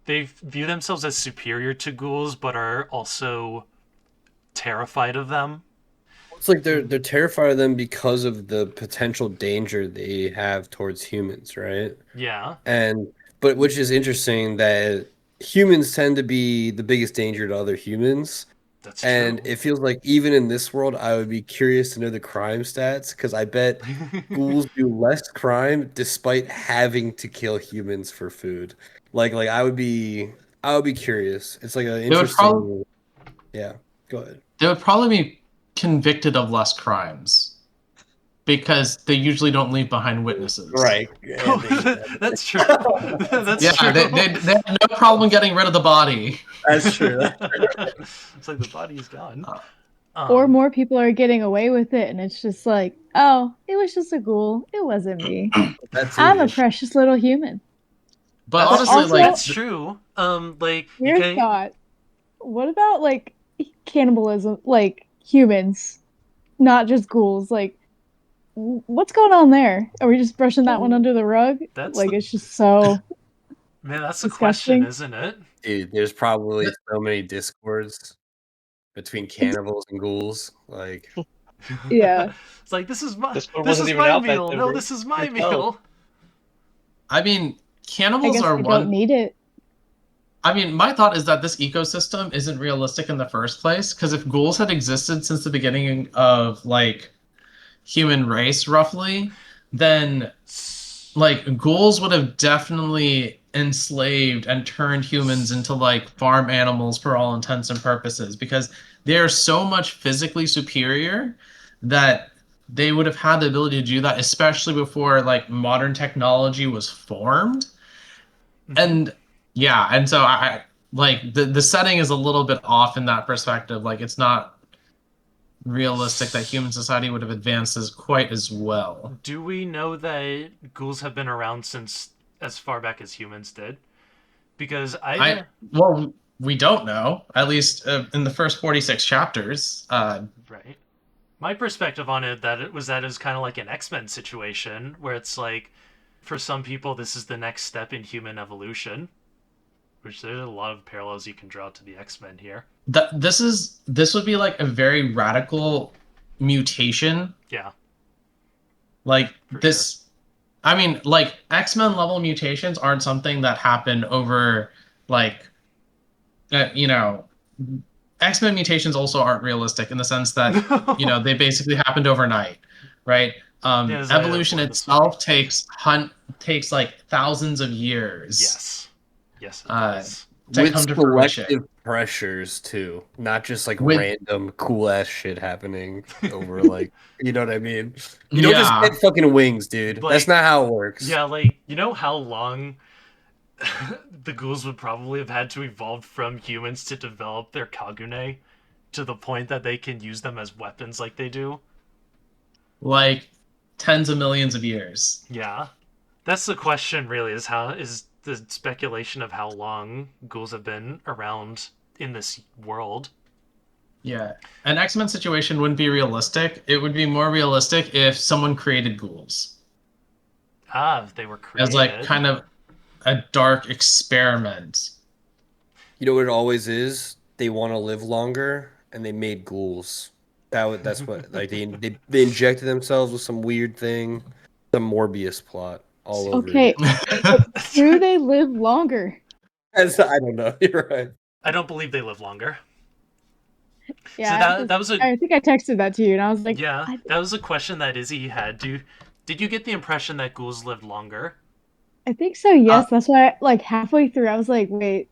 they view themselves as superior to ghouls, but are also terrified of them. It's like they're terrified of them because of the potential danger they have towards humans, right? Yeah, But which is interesting that humans tend to be the biggest danger to other humans. that's And true. it feels like even in this world, I would be curious to know the crime stats because I bet ghouls do less crime despite having to kill humans for food. Like I would be curious. It's like an They would probably interesting. Yeah, go ahead. they would probably be convicted of less crimes because they usually don't leave behind witnesses. Right. Yeah, That's true. That's Yeah, true. they have no problem getting rid of the body. that's true. It's like the body's gone. Or more people are getting away with it, and it's just like, oh, it was just a ghoul. It wasn't me. That's I'm a it. precious little human. But That's, honestly, also- like that's true. Like Weird okay, thought. What about like cannibalism, like humans, not just ghouls? Like, what's going on there? Are we just brushing that one under the rug? That's Like, the- it's just so man, that's the question, disgusting. isn't it? Dude, there's probably so many discords between cannibals and ghouls. Like, Yeah. It's like this is my Discord this wasn't is even my out that meal. day, No, bro. this is my Can't tell. meal. I mean, I cannibals guess are they one. don't need it. I mean, my thought is that this ecosystem isn't realistic in the first place because if ghouls had existed since the beginning of like human race, roughly, then like ghouls would have definitely enslaved and turned humans into like farm animals for all intents and purposes because they are so much physically superior that they would have had the ability to do that, especially before like modern technology was formed. And yeah, and so I like the setting is a little bit off in that perspective. Like it's not realistic that human society would have advanced as quite as well. Do we know that ghouls have been around since as far back as humans did? Because I well, we don't know. At least in the first 46 chapters. Right. My perspective on it that is kind of like an X-Men situation where it's like for some people this is the next step in human evolution, which there's a lot of parallels you can draw to the X-Men here. This would be like a very radical mutation. Yeah. Like For this I mean, like X-Men level mutations aren't something that happen over like you know, X-Men mutations also aren't realistic in the sense that, you know, they basically happened overnight, right? Yeah, as I have Evolution one this itself takes like thousands of years. Yes. Yes, it Uh, does. to with come to fruition. selective pressures too, not just like With- random cool ass shit happening over like, you know what I mean? You don't just Yeah. get fucking wings, dude. Like- That's not how it works. Yeah, like, you know how long the ghouls would probably have had to evolve from humans to develop their Kagune to the point that they can use them as weapons like they do? Like tens of millions of years. Yeah. That's the question really, is the speculation of how long ghouls have been around in this world. Yeah. An X-Men situation wouldn't be realistic. It would be more realistic if someone created ghouls. They were created. As like kind of a dark experiment. You know what it always is? They want to live longer, and they made ghouls. That's what like they injected themselves with some weird thing, some Morbius plot all over. Okay, it. do they live longer? I don't know. You're right. I don't believe they live longer. Yeah, So that was a I think I texted that to you, and I was like, yeah, that was a question that Izzy had. Did you get the impression that ghouls lived longer? I think so. Yes, that's why. Like halfway through, I was like, wait.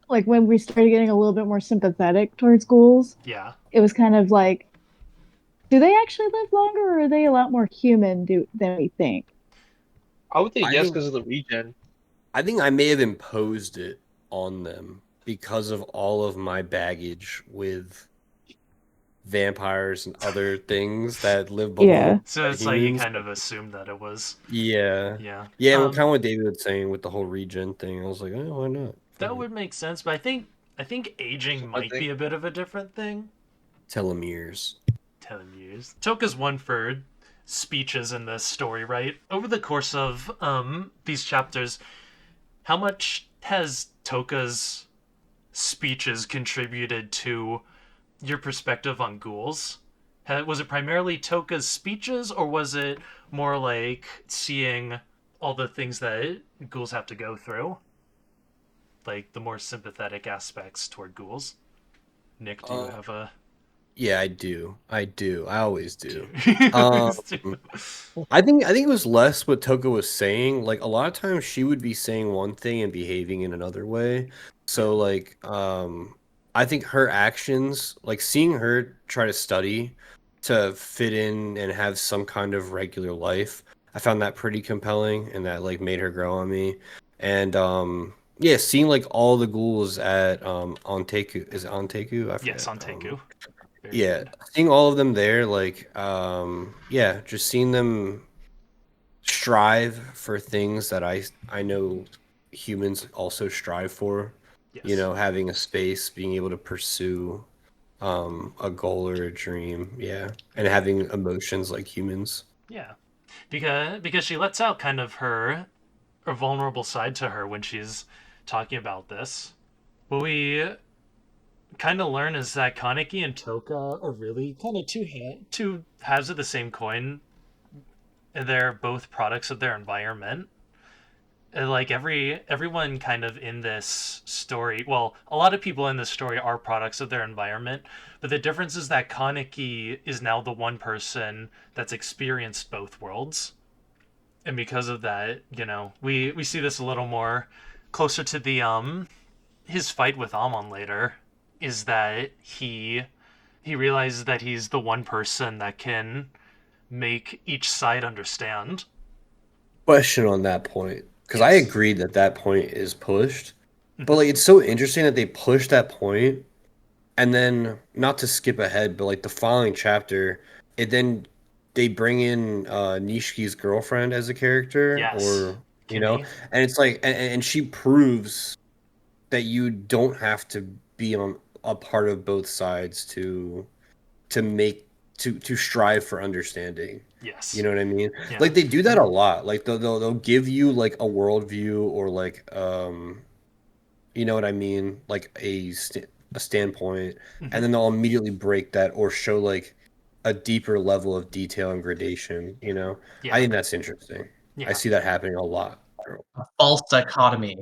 Like when we started getting a little bit more sympathetic towards ghouls, Yeah. it was kind of like, do they actually live longer, or are they a lot more human than we think? I would think I yes think- because of the regen. I think I may have imposed it on them because of all of my baggage with vampires and other things that live Yeah. below So it's like you humans. kind of assumed that it was. Yeah. Yeah. Yeah, well, kind of what David was saying with the whole regen thing. I was like, oh, why not? That would make sense, but I think aging might be a bit of a different thing. Telomeres. Telomeres. Toka's one for speeches in this story, right? Over the course of these chapters, how much has Toka's speeches contributed to your perspective on ghouls? Was it primarily Toka's speeches, or was it more like seeing all the things that ghouls have to go through? Like the more sympathetic aspects toward ghouls? Nick, do you have a... Yeah, I do. I always do. Um, I think it was less what Toka was saying. Like a lot of times she would be saying one thing and behaving in another way. So like I think her actions, like seeing her try to study to fit in and have some kind of regular life, I found that pretty compelling and that like made her grow on me. And yeah, seeing like all the ghouls at Onteku, is it Onteku? I Yes, forget. on Teku. Very Yeah, good. seeing all of them there, like, yeah, just seeing them strive for things that I know humans also strive for. You Yes. know, having a space, being able to pursue a goal or a dream, yeah, and having emotions like humans. Yeah. Because she lets out kind of her a vulnerable side to her when she's talking about this. What we kind of learn is that Kaneki and Toka are really kind of two halves of the same coin. They're both products of their environment. Like everyone kind of in this story, well, a lot of people in this story are products of their environment, but the difference is that Kaneki is now the one person that's experienced both worlds. And because of that, we see this a little more closer to the his fight with Amon later, is that he realizes that he's the one person that can make each side understand. Question on that point, because I Yes. agree that that point is pushed, but like it's so interesting that they push that point. And then, not to skip ahead, but like the following chapter, it then they bring in Nishiki's girlfriend as a character, Yes. or Kimmy. and it's like, and she proves that you don't have to be on a part of both sides to make to strive for understanding. You Yes. know what I mean? Yeah. Like they do that a lot. Like they'll give you like a worldview or like you know what I mean? Like a standpoint, and Hmm. then they'll immediately break that or show like a deeper level of detail and gradation, you know? I Yeah. think that's interesting. I Yeah. see that happening a lot. A false dichotomy.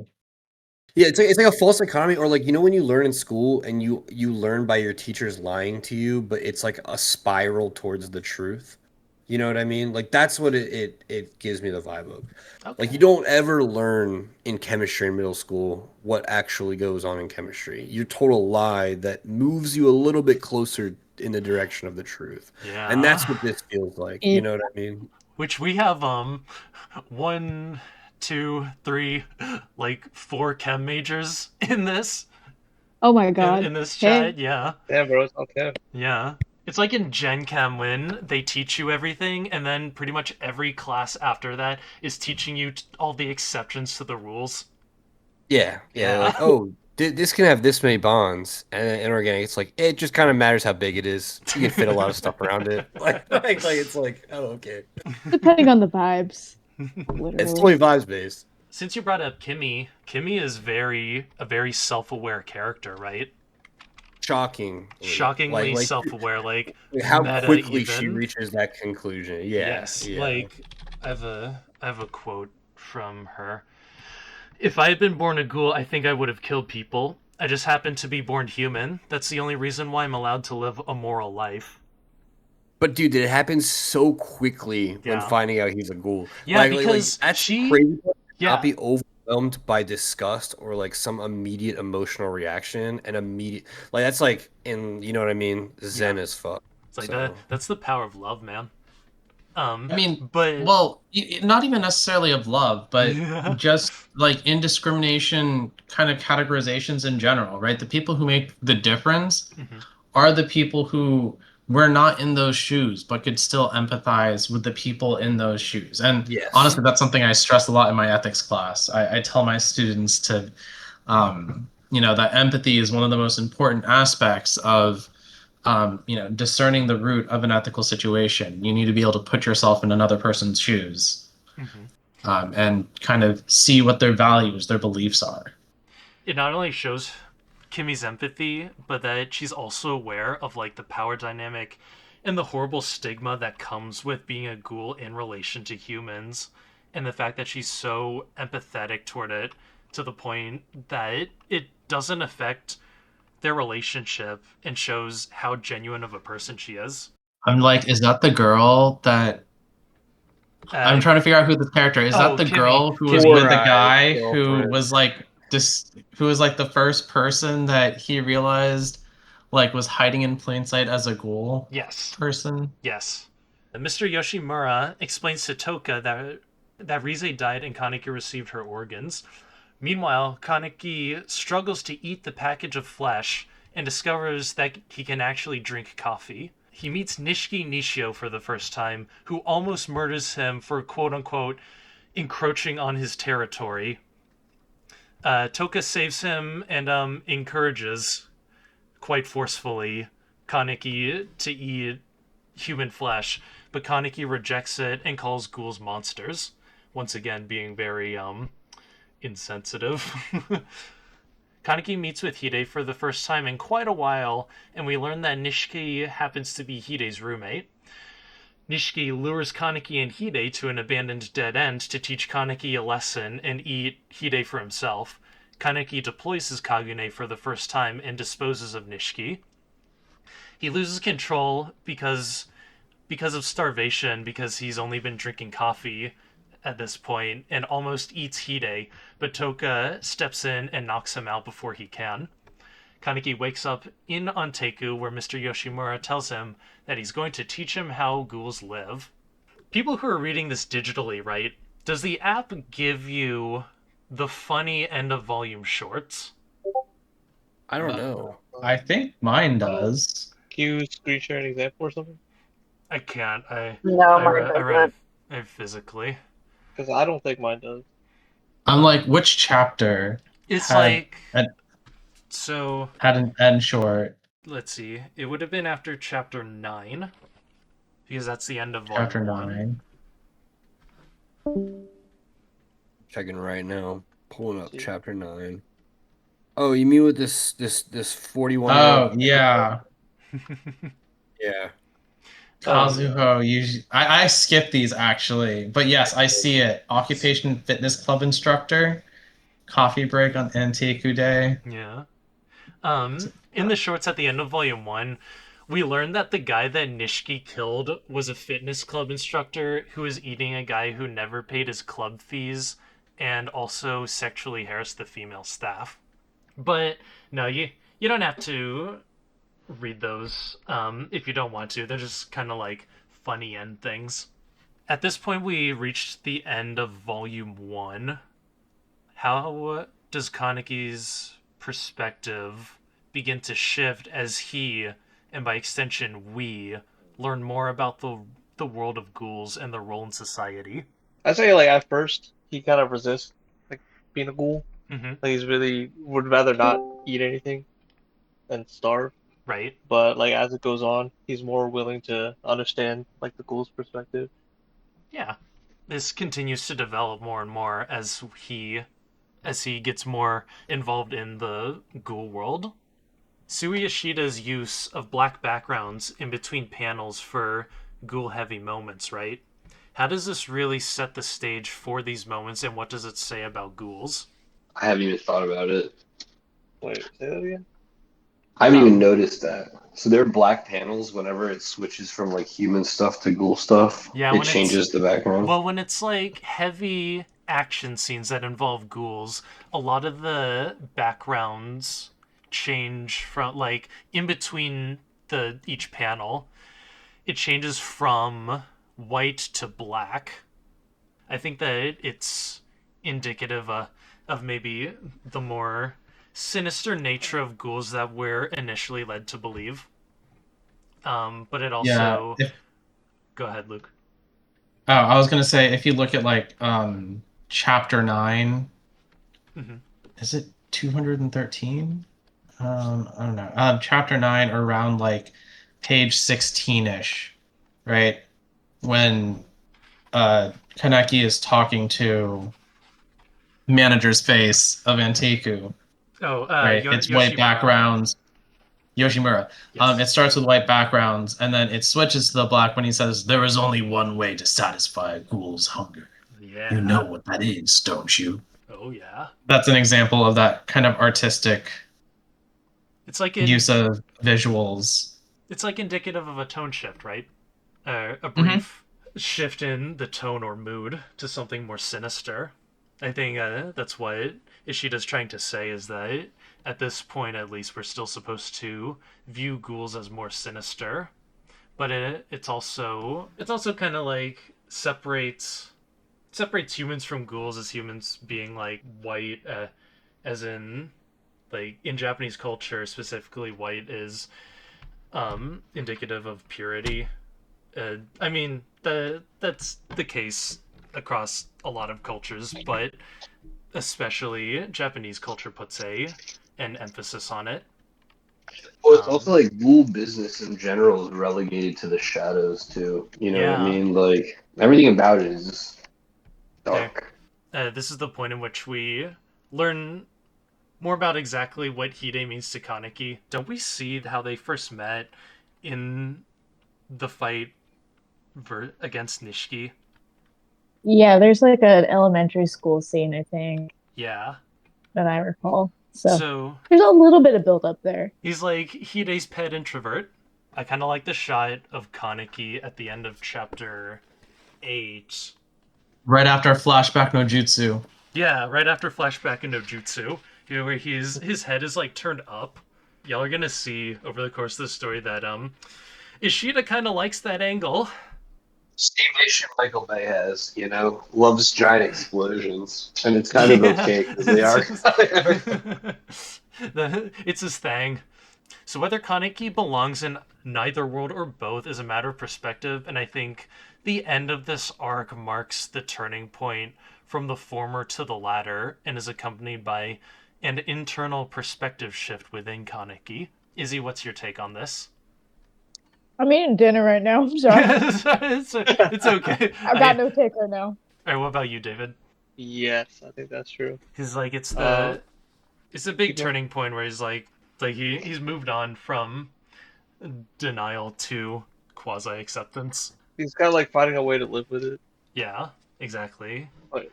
Yeah, it's like a false economy, or like when you learn in school and you learn by your teachers lying to you, but it's like a spiral towards the truth. You know what I mean? Like that's what it gives me the vibe of. Like Okay. you don't ever learn in chemistry in middle school what actually goes on in chemistry. You told a lie that moves you a little bit closer in the direction of the truth. And Yeah. that's what this feels like. You Yeah. know what I mean? Which we have one, two, three, like four chem majors in this Oh my in, god. in this Hey. chat. Yeah. Damn, bro, it's okay. Yeah. It's like in Gen Chem when they teach you everything, and then pretty much every class after that is teaching you all the exceptions to the rules. Yeah, yeah. They're Yeah. like, oh, this can have this many bonds, and then inorganic, it's like it just kind of matters how big it is. You can fit a lot of stuff around it. Like it's like, oh, okay. Depending on the vibes, It's literally. totally vibes based. Since you brought up Kimmy is a very self-aware character, right? Shockingly Like self-aware, like how meta quickly she even. reaches that conclusion. Yeah, Yes, yeah. like I have a quote from her. If I had been born a ghoul, I think I would have killed people. I just happened to be born human. That's the only reason why I'm allowed to live a moral life. But dude, it happens so quickly when Yeah. finding out he's a ghoul. Yeah, Like because that's she crazy. To not yeah. be overwhelmed by disgust or like some immediate emotional reaction and immediate like that's like in you know what I mean, Yeah. zen as fuck. It's like So that's the power of love, man. I mean, But well, not even necessarily of love, but yeah. just like indiscrimination kind of categorizations in general, right? The people who make the difference Mhm. are the people who we're not in those shoes, but could still empathize with the people in those shoes. And Yes. honestly, that's something I stress a lot in my ethics class. I tell my students to, that empathy is one of the most important aspects of, discerning the root of an ethical situation. You need to be able to put yourself in another person's shoes, and kind of see what their values, their beliefs are. It not only shows Kimmy's empathy, but that she's also aware of like the power dynamic and the horrible stigma that comes with being a ghoul in relation to humans, and the fact that she's so empathetic toward it to the point that it doesn't affect their relationship and shows how genuine of a person she is. I'm like, is that the girl that I'm trying to figure out who the character is? That the Kimmy. girl who was Kimmy. with the guy who Girlfriend. was like who was like the first person that he realized like was hiding in plain sight as a ghoul? Yes. Person. Yes. Mr. Yoshimura explains to Toka that Rize died and Kaneki received her organs. Meanwhile, Kaneki struggles to eat the package of flesh and discovers that he can actually drink coffee. He meets Nishiki Nishio for the first time, who almost murders him for quote-unquote encroaching on his territory. Toka saves him and encourages, quite forcefully, Kaneki to eat human flesh, but Kaneki rejects it and calls ghouls monsters, once again being very insensitive. Kaneki meets with Hide for the first time in quite a while, and we learn that Nishiki happens to be Hide's roommate. Nishiki lures Kaneki and Hide to an abandoned dead end to teach Kaneki a lesson and eat Hide for himself. Kaneki deploys his Kagune for the first time and disposes of Nishiki. He loses control because of starvation, because he's only been drinking coffee at this point, and almost eats Hide, but Toka steps in and knocks him out before he can. Kaneki wakes up in Onteku, where Mr. Yoshimura tells him that he's going to teach him how ghouls live. People who are reading this digitally, right? Does the app give you the funny end of volume shorts? I don't know. I think mine does. Can you screen share an example or something? I can't. No, I mine read doesn't. it physically. Because I don't think mine does. I'm like, which chapter It's had like so. had an end short? Let's see. It would have been after chapter 9, because that's the end of Chapter volume 9. Checking right now. Pulling up chapter 9. Oh, you mean with this 41? Oh yeah. Yeah. Kazuho usually I skip these actually, but yes, I see it. Occupation fitness club instructor, coffee break on Antiku Day. Yeah. In the shorts at the end of volume 1, we learned that the guy that Nishiki killed was a fitness club instructor who was eating a guy who never paid his club fees and also sexually harassed the female staff. But no, you don't have to read those if you don't want to. They're just kind of like funny end things. At this point, we reached the end of volume 1. How does Kaneki's perspective begin to shift as he, and by extension we, learn more about the world of ghouls and their role in society? I say like at first he kind of resists like being a ghoul. Mm-hmm. Like he's really would rather not eat anything than starve. Right. But like as it goes on, he's more willing to understand like the ghoul's perspective. Yeah. This continues to develop more and more as he gets more involved in the ghoul world. Sui Yoshida's use of black backgrounds in between panels for ghoul-heavy moments, right? How does this really set the stage for these moments, and what does it say about ghouls? I haven't even thought about it. Wait, say that again? I haven't even noticed that. So there are black panels whenever it switches from like human stuff to ghoul stuff. Yeah, it changes the background. Well, when it's like heavy action scenes that involve ghouls, a lot of the backgrounds change from like in between each panel. It changes from white to black. I think that it's indicative of maybe the more sinister nature of ghouls that we're initially led to believe. But it Yeah. also... Go ahead, Luke. Oh, I was gonna say if you look at like chapter 9, Mm-hmm. is it 213? I don't know. Chapter 9 around like page 16-ish, right? When Kaneki is talking to manager's face of Antiku, Oh, right? It's white Yoshimura. backgrounds. Yoshimura. Yes. It starts with white backgrounds, and then it switches to the black when he says, "There is only one way to satisfy a ghoul's hunger. You know Yeah. what that is, don't you?" Oh, yeah. That's an example of that kind of artistic It's like use of visuals. it's like indicative of a tone shift, right? A Hmm. brief shift in the tone or mood to something more sinister. I think that's what Ishida's trying to say, is that at this point, at least, we're still supposed to view ghouls as more sinister, but it's also kind of like separates humans from ghouls, as humans being like white, as in like in Japanese culture specifically, white is indicative of purity. I mean, that's the case across a lot of cultures, but especially Japanese culture puts an emphasis on it. Well, it's also like ghoul business in general is relegated to the shadows too. You know what I Yeah, mean? Like everything about it is just there. dark. This is the point in which we learn more about exactly what Hide means to Kaneki. Don't we see how they first met in the fight against Nishiki? Yeah, there's like an elementary school scene, I think, Yeah. that I recall. So So there's a little bit of build up there. he's like Hide's pet introvert. I kind of like the shot of Kaneki at the end of chapter 8. Right after flashback no jutsu. Yeah, right after flashback in Nojutsu, where his head is like turned up. Y'all are gonna see over the course of the story that Ishida kind of likes that angle. Same issue Michael Bay has, you know, loves giant explosions, and it's kind of okay because they are. It's his thing. So whether Kaneki belongs in neither world or both is a matter of perspective, and I think the end of this arc marks the turning point from the former to the latter, and is accompanied by an internal perspective shift within Kaneki. Izzy, what's your take on this? I'm eating dinner right now. I'm sorry. It's okay. I've got no take right now. All right, what about you, David? Yes, I think that's true. Because like it's Uh, a big keep going. turning point where he's moved on from denial to quasi acceptance. He's kind of like finding a way to live with it. Yeah, exactly. But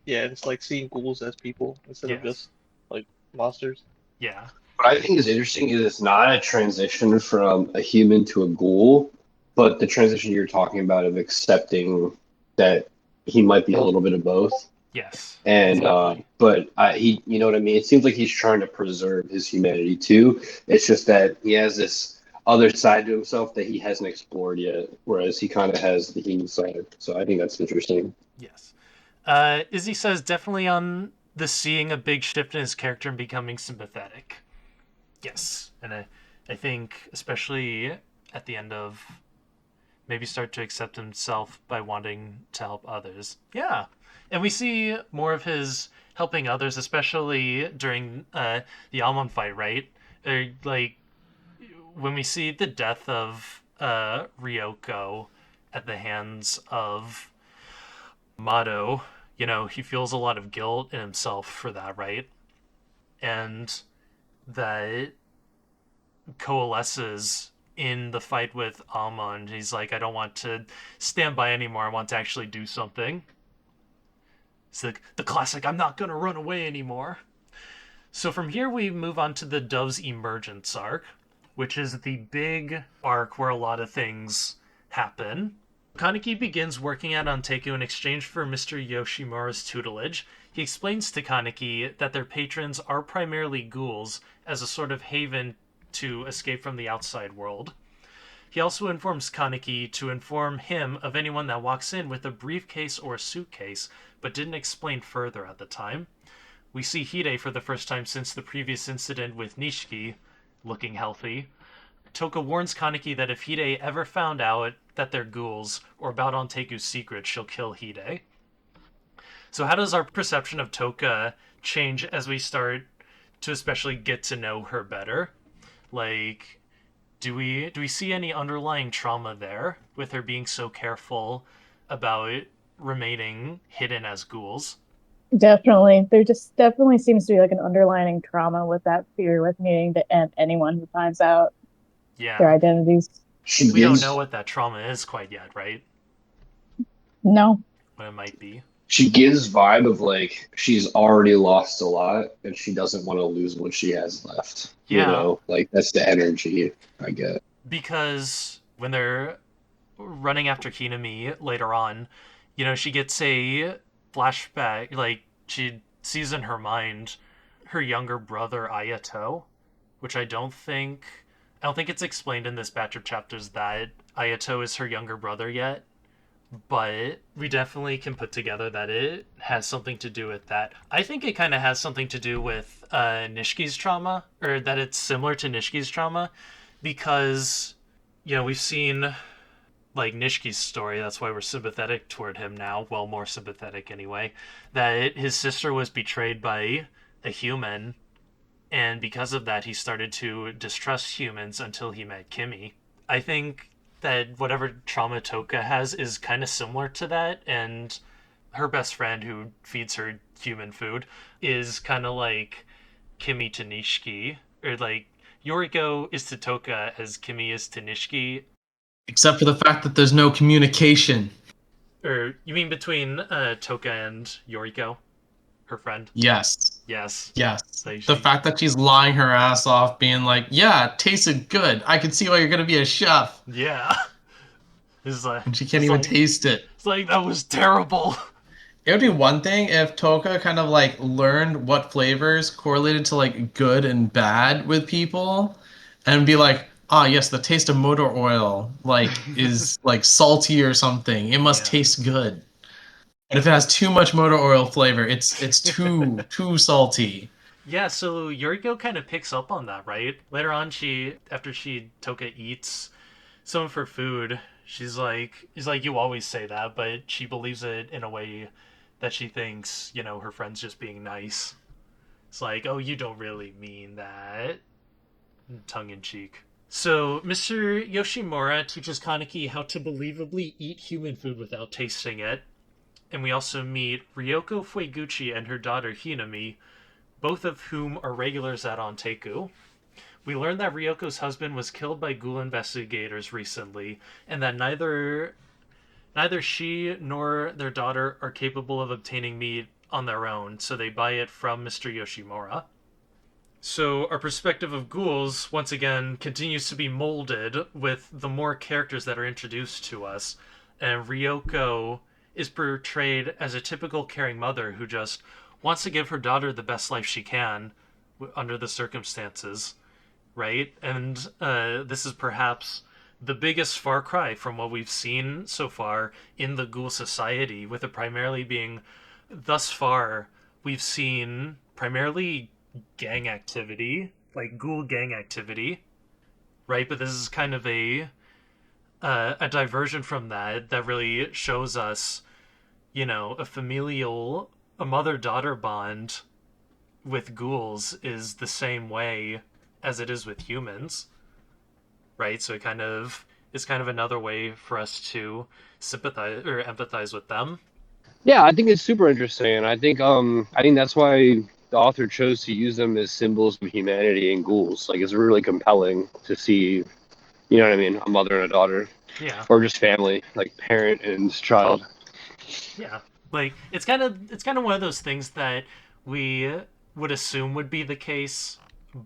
yeah, it's like seeing ghouls as people instead of Yes. just like monsters. Yeah. What I think is interesting is it's not a transition from a human to a ghoul, but the transition you're talking about of accepting that he might be a little bit of both. Yes. And Exactly. but he, you know what I mean. It seems like he's trying to preserve his humanity too. It's just that he has this other side to himself that he hasn't explored yet, whereas he kind of has the human side. So I think that's interesting. Yes. Izzy says definitely on the seeing a big shift in his character and becoming sympathetic. Yes. And I think especially at the end of maybe start to accept himself by wanting to help others. Yeah. And we see more of his helping others, especially during the Almond fight, right? Like when we see the death of Ryoko at the hands of Mado, he feels a lot of guilt in himself for that, right? And that coalesces in the fight with Almond. He's like, I don't want to stand by anymore. I want to actually do something. It's like the classic, I'm not going to run away anymore. So from here, we move on to the Dove's Emergence Arc, which is the big arc where a lot of things happen. Kaneki begins working at Anteku in exchange for Mr. Yoshimura's tutelage. He explains to Kaneki that their patrons are primarily ghouls as a sort of haven to escape from the outside world. He also informs Kaneki to inform him of anyone that walks in with a briefcase or a suitcase, but didn't explain further at the time. We see Hide for the first time since the previous incident with Nishiki, looking healthy. Toka warns Kaneki that if Hide ever found out that they're ghouls or about Onteku's secret, she'll kill Hide. So how does our perception of Toka change as we start to especially get to know her better? Like, do we see any underlying trauma there with her being so careful about remaining hidden as ghouls? Definitely. There just definitely seems to be like an underlining trauma with that fear with needing to end anyone who finds out their Yeah. identities. She We don't gives know what that trauma is quite yet, right? No. What it might be. she gives vibe of like she's already lost a lot and she doesn't want to lose what she has left. You Yeah. know, like that's the energy I get. Because when they're running after Hinami later on, she gets a flashback, like she sees in her mind her younger brother Ayato, which I don't think it's explained in this batch of chapters that Ayato is her younger brother yet, but we definitely can put together that it has something to do with that. I think it kind of has something to do with Nishiki's trauma, or that it's similar to Nishiki's trauma, because we've seen like Nishiki's story. That's why we're sympathetic toward him now. Well, more sympathetic anyway. That his sister was betrayed by a human, and because of that, he started to distrust humans until he met Kimi. I think that whatever trauma Toka has is kind of similar to that, and her best friend who feeds her human food is kind of like Kimi to Nishiki, or like Yoriko is to Toka as Kimi is to Nishiki. Except for the fact that there's no communication. Or you mean between Toka and Yoriko, her friend? Yes. Yes. Yes. Like The fact that she's lying her ass off, being like, yeah, it tasted good. I can see why you're going to be a chef. Yeah. It's like, And she can't even taste it. It's like, that was terrible. It would be one thing if Toka kind of like learned what flavors correlated to like good and bad with people and be like, ah, yes, the taste of motor oil like is like salty or something. It must taste good. And if it has too much motor oil flavor, it's too salty. Yeah, so Yoriko kind of picks up on that, right? Later on, after Toka eats some of her food, she's like, you always say that, but she believes it in a way that she thinks, her friend's just being nice. It's like, oh, you don't really mean that. Tongue in cheek. So, Mr. Yoshimura teaches Kaneki how to believably eat human food without tasting it. And we also meet Ryoko Fueguchi and her daughter Hinami, both of whom are regulars at Onteku. We learn that Ryoko's husband was killed by ghoul investigators recently, and that neither she nor their daughter are capable of obtaining meat on their own, so they buy it from Mr. Yoshimura. So our perspective of ghouls, once again, continues to be molded with the more characters that are introduced to us, and Ryoko is portrayed as a typical caring mother who just wants to give her daughter the best life she can under the circumstances, right? And this is perhaps the biggest far cry from what we've seen so far in the ghoul society, with it primarily being, thus far, we've seen primarily gang activity, like ghoul gang activity, right? But this is kind of a diversion from that really shows us, a mother-daughter bond with ghouls is the same way as it is with humans, right? So it's kind of another way for us to sympathize or empathize with them. Yeah, I think it's super interesting, and I think that's why the author chose to use them as symbols of humanity and ghouls. Like, it's really compelling to see, you know what I mean, a mother and a daughter, or just family, like parent and child. Yeah, like it's kind of one of those things that we would assume would be the case,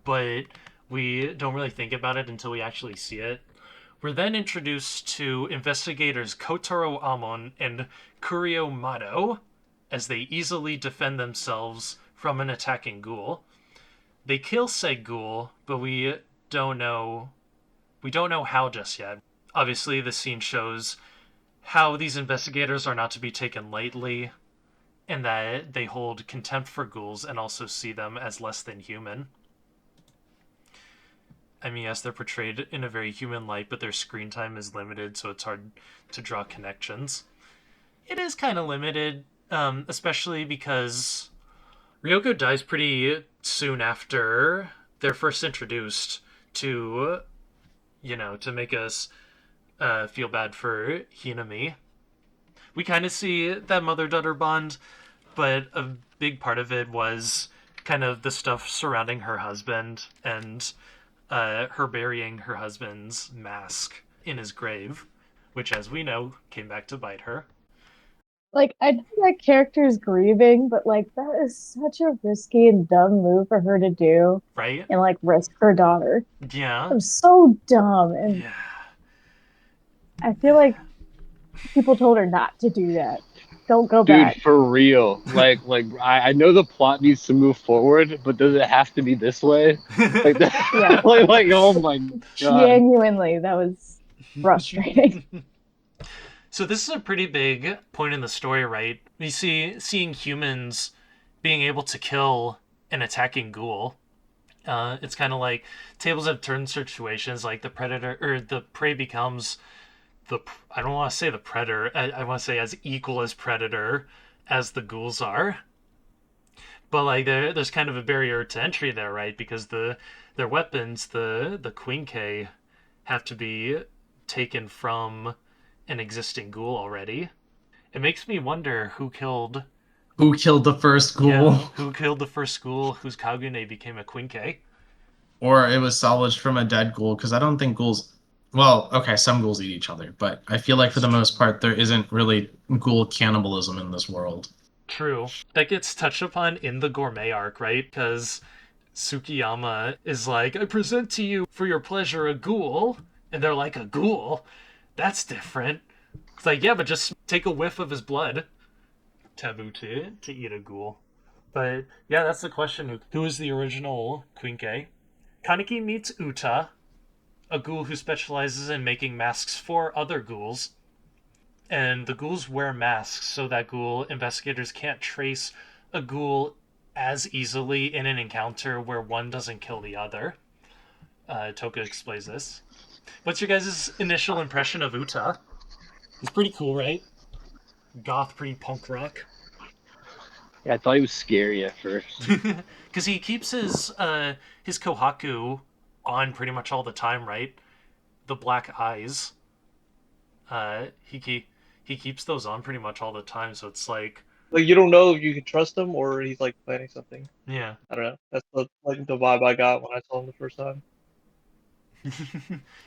but we don't really think about it until we actually see it. We're then introduced to investigators Kotaro Amon and Kurio Mado as they easily defend themselves from an attacking ghoul. They kill said ghoul, but we don't know how just yet. Obviously, the scene shows how these investigators are not to be taken lightly, and that they hold contempt for ghouls and also see them as less than human. I mean, yes, they're portrayed in a very human light, but their screen time is limited, so it's hard to draw connections. It is kind of limited, especially because Ryoko dies pretty soon after they're first introduced to, to make us feel bad for Hinami. We kind of see that mother-daughter bond, but a big part of it was kind of the stuff surrounding her husband and her burying her husband's mask in his grave, which, as we know, came back to bite her. Like, I know that character's grieving, but like that is such a risky and dumb move for her to do. Right? And like risk her daughter. Yeah. It was so dumb, and Yeah. I feel like people told her not to do that. Don't go Dude, back. for real. I know the plot needs to move forward, but does it have to be this way? Like, Yeah. like oh my god. Genuinely, that was frustrating. So this is a pretty big point in the story, right? We seeing humans being able to kill an attacking ghoul. It's kind of like tables have turned situations, like the predator or the prey becomes I don't want to say the predator. I want to say as equal as predator as the ghouls are. But like there's kind of a barrier to entry there, right? Because their weapons, the Queen K, have to be taken from an existing ghoul already. It makes me wonder who killed the first ghoul. Yeah, who killed the first ghoul whose Kagune became a Queen K. Or it was salvaged from a dead ghoul, because I don't think ghouls... Well, okay, some ghouls eat each other, but I feel like for the most part there isn't really ghoul cannibalism in this world. True. That gets touched upon in the Gourmet Arc, right? Because Tsukiyama is like, I present to you for your pleasure a ghoul. And they're like, a ghoul? That's different. It's like, yeah, but just take a whiff of his blood. Taboo to eat a ghoul. But yeah, that's the question. Who is the original Queen K? Kaneki meets Uta, a ghoul who specializes in making masks for other ghouls. And the ghouls wear masks so that ghoul investigators can't trace a ghoul as easily in an encounter where one doesn't kill the other. Toka explains this. What's your guys' initial impression of Uta? He's pretty cool, right? Goth, pretty punk rock. Yeah, I thought he was scary at first. Because he keeps his kohaku on pretty much all the time, right? The black eyes. He keeps those on pretty much all the time, so it's like you don't know if you can trust him or he's like planning something. Yeah. I don't know. That's the vibe I got when I saw him the first time.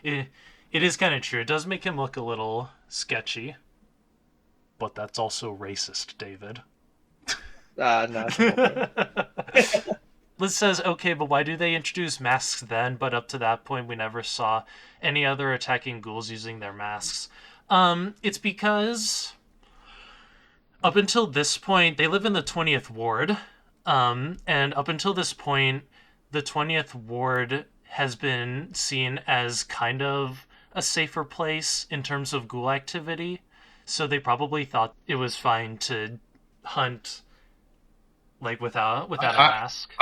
It is kind of true. It does make him look a little sketchy, but that's also racist, David. No. Liz says, okay, but why do they introduce masks then? But up to that point, we never saw any other attacking ghouls using their masks. It's because up until this point, they live in the 20th Ward. And up until this point, the 20th Ward has been seen as kind of a safer place in terms of ghoul activity. So they probably thought it was fine to hunt like without a mask.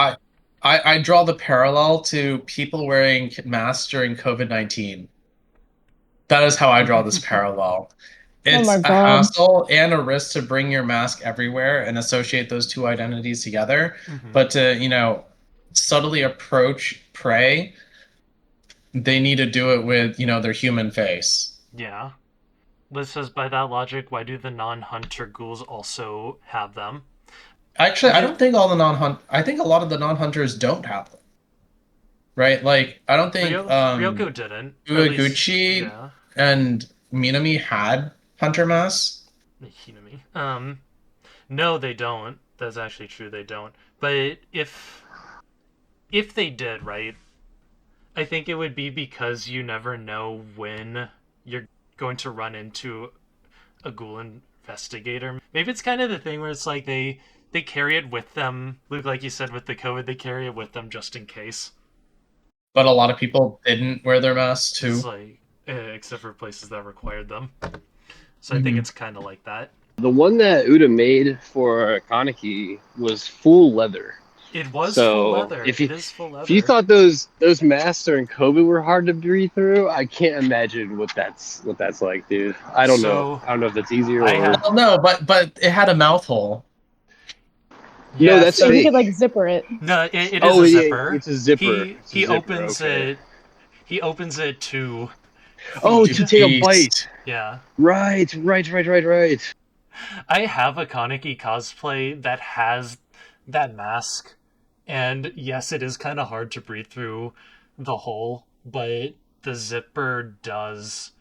I draw the parallel to people wearing masks during COVID-19. That is how I draw this parallel. It's a hassle and a risk to bring your mask everywhere and associate those two identities together. Mm-hmm. But to, subtly approach prey, they need to do it with, their human face. Yeah. Liz says, by that logic, why do the non-hunter ghouls also have them? Actually, I don't think all the I think a lot of the non-hunters don't have them. Right? Like, I don't think Ryoko didn't. Ueguchi and Minami had hunter masks. Hinami. No, they don't. That's actually true, they don't. But if they did, right, I think it would be because you never know when you're going to run into a ghoul investigator. Maybe it's kind of the thing where it's like they carry it with them. Luke, like you said with the COVID, they carry it with them just in case. But a lot of people didn't wear their masks too. It's like, except for places that required them. So I think it's kind of like that. The one that Uda made for Kaneki was full leather. It was So full leather. if It is full leather. If you thought those masks during COVID were hard to breathe through, I can't imagine what that's like, dude. I don't know. I don't know if that's easier or. Well, no, but it had a mouth hole. No, that's so he fake. could like zipper it. No, it is a zipper. It's a zipper. He opens it. He opens it to. Oh, to take a bite. Yeah. Right. I have a Kaneki cosplay that has that mask, and yes, it is kind of hard to breathe through the hole, but the zipper does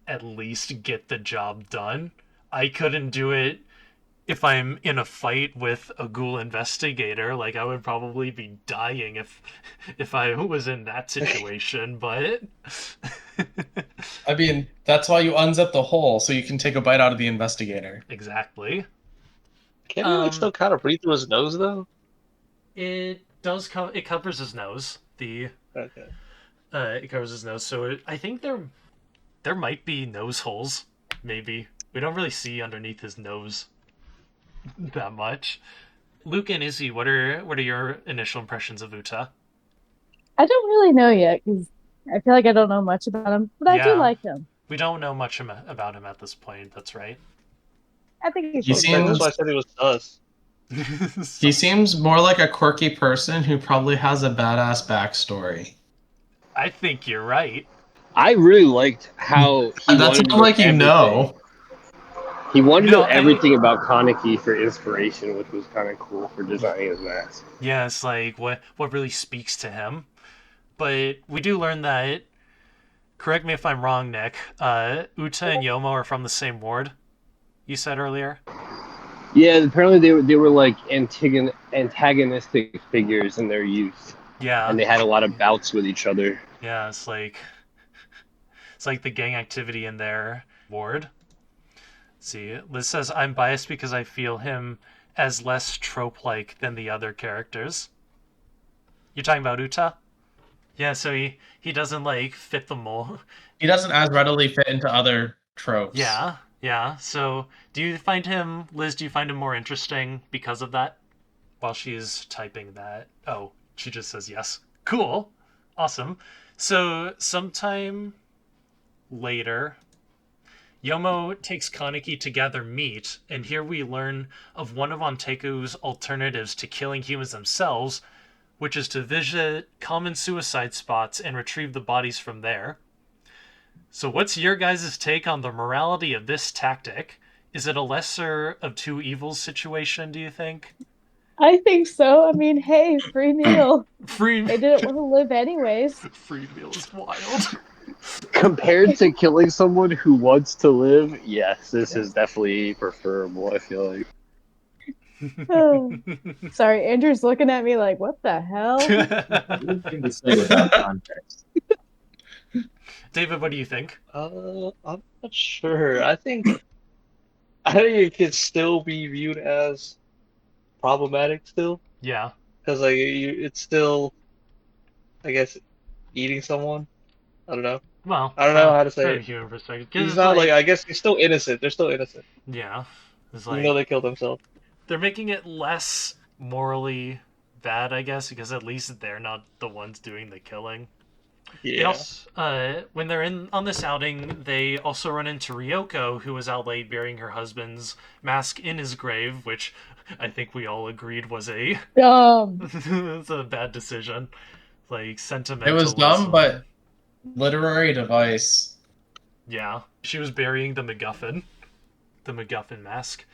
at least get the job done. I couldn't do it if I'm in a fight with a ghoul investigator. Like, I would probably be dying if I was in that situation, but I mean, that's why you unzip the hole, so you can take a bite out of the investigator. Exactly. Can he like still kind of breathe through his nose though? It does. It covers his nose. It covers his nose, so I think there might be nose holes. Maybe we don't really see underneath his nose that much. Luke and Izzy, what are your initial impressions of Uta? I don't really know yet because I feel like I don't know much about him, but I do like him. We don't know much about him at this point. That's right. I think He seems. That's why I said he was sus. He seems more like a quirky person who probably has a badass backstory. I think you're right. I really liked how he that's wanted not like you know. He wanted to know everything about Kaneki for inspiration, which was kind of cool for designing his mask. Yeah, it's like what really speaks to him. But we do learn that. Correct me if I'm wrong, Nick. Uta and Yomo are from the same ward. You said earlier. Yeah, apparently they were like antagonistic figures in their youth. Yeah. And they had a lot of bouts with each other. Yeah, it's like the gang activity in their ward. Let's see, Liz says, I'm biased because I feel him as less trope-like than the other characters. You're talking about Uta? Yeah, so he doesn't like fit the mold. He doesn't as readily fit into other tropes. Yeah. So do you find him, Liz, more interesting because of that? While she's typing that. Oh, she just says yes. Cool. Awesome. So sometime later, Yomo takes Kaneki to gather meat, and here we learn of one of Onteku's alternatives to killing humans themselves, which is to visit common suicide spots and retrieve the bodies from there. So what's your guys' take on the morality of this tactic? Is it a lesser of two evils situation, do you think? I think so. I mean, hey, free meal. They didn't want to live anyways. Free meal is wild. Compared to killing someone who wants to live, yes, this is definitely preferable, I feel like. Oh. Sorry, Andrew's looking at me like, what the hell? Anything to say without context. David, what do you think? I'm not sure. I think it could still be viewed as problematic still. Yeah. Because like it's still, I guess, eating someone. I don't know. Well, I don't know how to say it. Human perspective. He's not like, I guess he's still innocent. They're still innocent. Yeah. It's Even though they killed themselves. They're making it less morally bad, I guess, because at least they're not the ones doing the killing. Yeah. When they're on this outing, they also run into Ryoko, who was out late burying her husband's mask in his grave, which I think we all agreed was a it's a bad decision. Like, sentimental. It was dumb, but literary device. Yeah, she was burying the MacGuffin mask.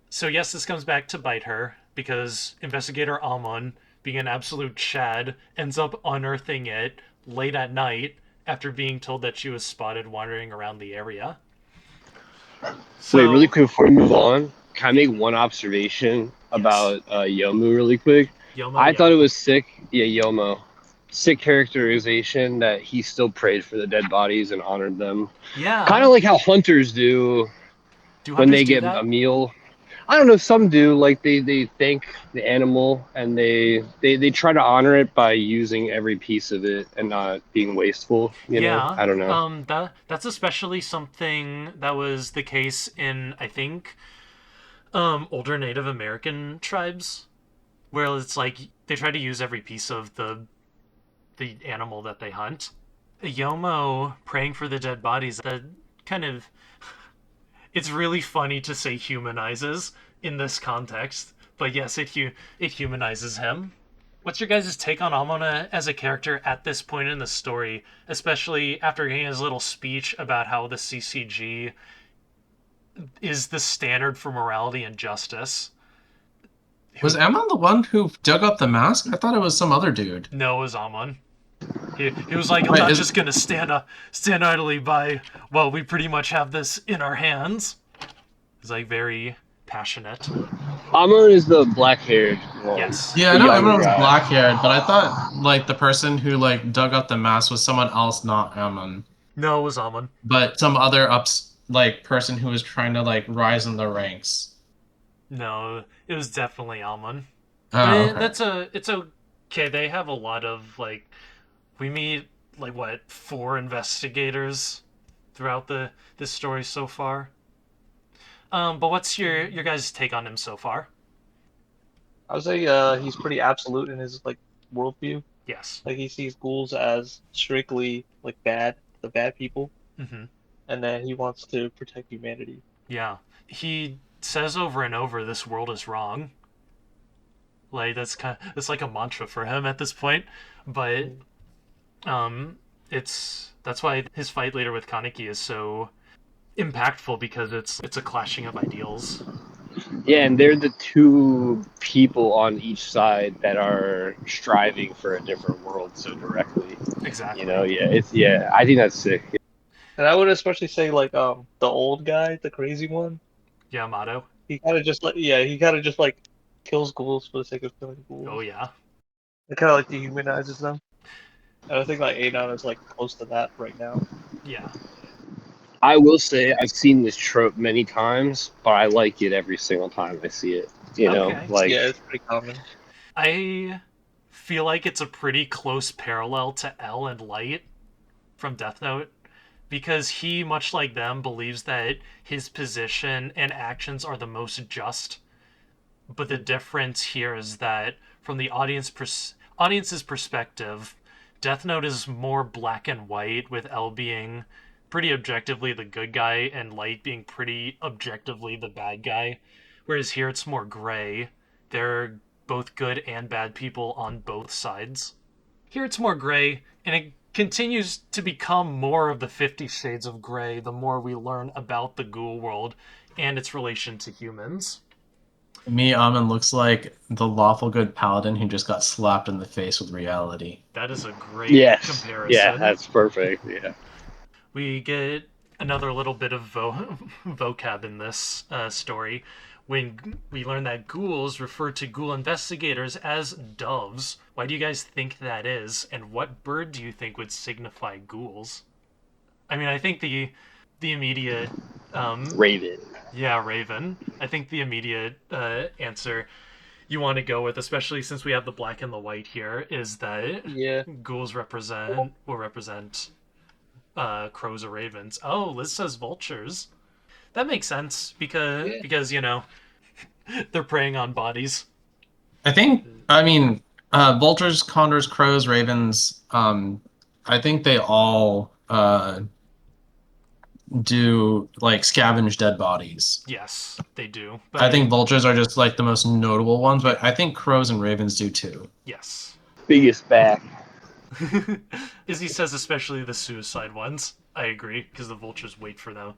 So yes, this comes back to bite her, because Investigator Amon, being an absolute Chad, ends up unearthing it late at night after being told that she was spotted wandering around the area. So, wait, really quick before we move on, can I make one observation about Yomu really quick? I thought it was sick. Yeah, Yomo. Sick characterization that he still prayed for the dead bodies and honored them. Yeah. Kind of like how hunters do when they get a meal. I don't know, some do. Like they thank the animal and they try to honor it by using every piece of it and not being wasteful. You know? I don't know. That's especially something that was the case in, I think, older Native American tribes, where it's like they try to use every piece of the animal that they hunt. Yomo praying for the dead bodies, that kind of, it's really funny to say humanizes in this context, but yes, it humanizes him. What's your guys' take on Amona as a character at this point in the story, especially after getting his little speech about how the CCG is the standard for morality and justice? Was Amon the one who dug up the mask? I thought it was some other dude. No, it was Amon. He was like, I'm not just gonna stand idly by while we pretty much have this in our hands. He's like very passionate. Amon is the black-haired one. Yes. Yeah, I know Amon was black-haired, but I thought like the person who like dug up the mask was someone else, not Amon. No, it was Amon. But some other person who was trying to like rise in the ranks. No, it was definitely Amon. Oh, okay. It's okay. They have a lot of like, we meet like what, 4 investigators throughout this story so far. But what's your guys' take on him so far? I would say he's pretty absolute in his like worldview. Yes. Like he sees ghouls as strictly like the bad people, and then he wants to protect humanity. Yeah, he says over and over, "This world is wrong." Like that's like a mantra for him at this point, but that's why his fight later with Kaneki is so impactful, because it's a clashing of ideals. Yeah, and they're the 2 people on each side that are striving for a different world so directly. Exactly. You know, I think that's sick. And I would especially say like the old guy, the crazy one. Yamato. He kind of just like kills ghouls for the sake of killing ghouls. Oh yeah. It kind of like dehumanizes them. And I think like Anon is like close to that right now. Yeah. I will say I've seen this trope many times, but I like it every single time I see it. You know, like yeah, it's pretty common. I feel like it's a pretty close parallel to L and Light from Death Note, because he, much like them, believes that his position and actions are the most just. But the difference here is that from the audience's perspective, Death Note is more black and white, with L being pretty objectively the good guy and Light being pretty objectively the bad guy. Whereas here it's more gray. They're both good and bad people on both sides. Here it's more gray, and it continues to become more of the 50 Shades of Grey the more we learn about the ghoul world and its relation to humans. To me, Amon looks like the lawful good paladin who just got slapped in the face with reality. That is a great comparison. Yeah, that's perfect. Yeah. We get another little bit of vocab in this story when we learn that ghouls refer to ghoul investigators as doves. Why do you guys think that is? And what bird do you think would signify ghouls? I mean, I think the immediate... Raven. Yeah, Raven. I think the immediate answer you want to go with, especially since we have the black and the white here, is that ghouls will represent crows or ravens. Oh, Liz says vultures. That makes sense because you know, they're preying on bodies. Vultures, condors, crows, ravens, I think they all do like scavenge dead bodies. Yes, they do. But I think vultures are just like the most notable ones, but I think crows and ravens do too. Yes. Biggest back. Izzy says especially the suicide ones. I agree, because the vultures wait for the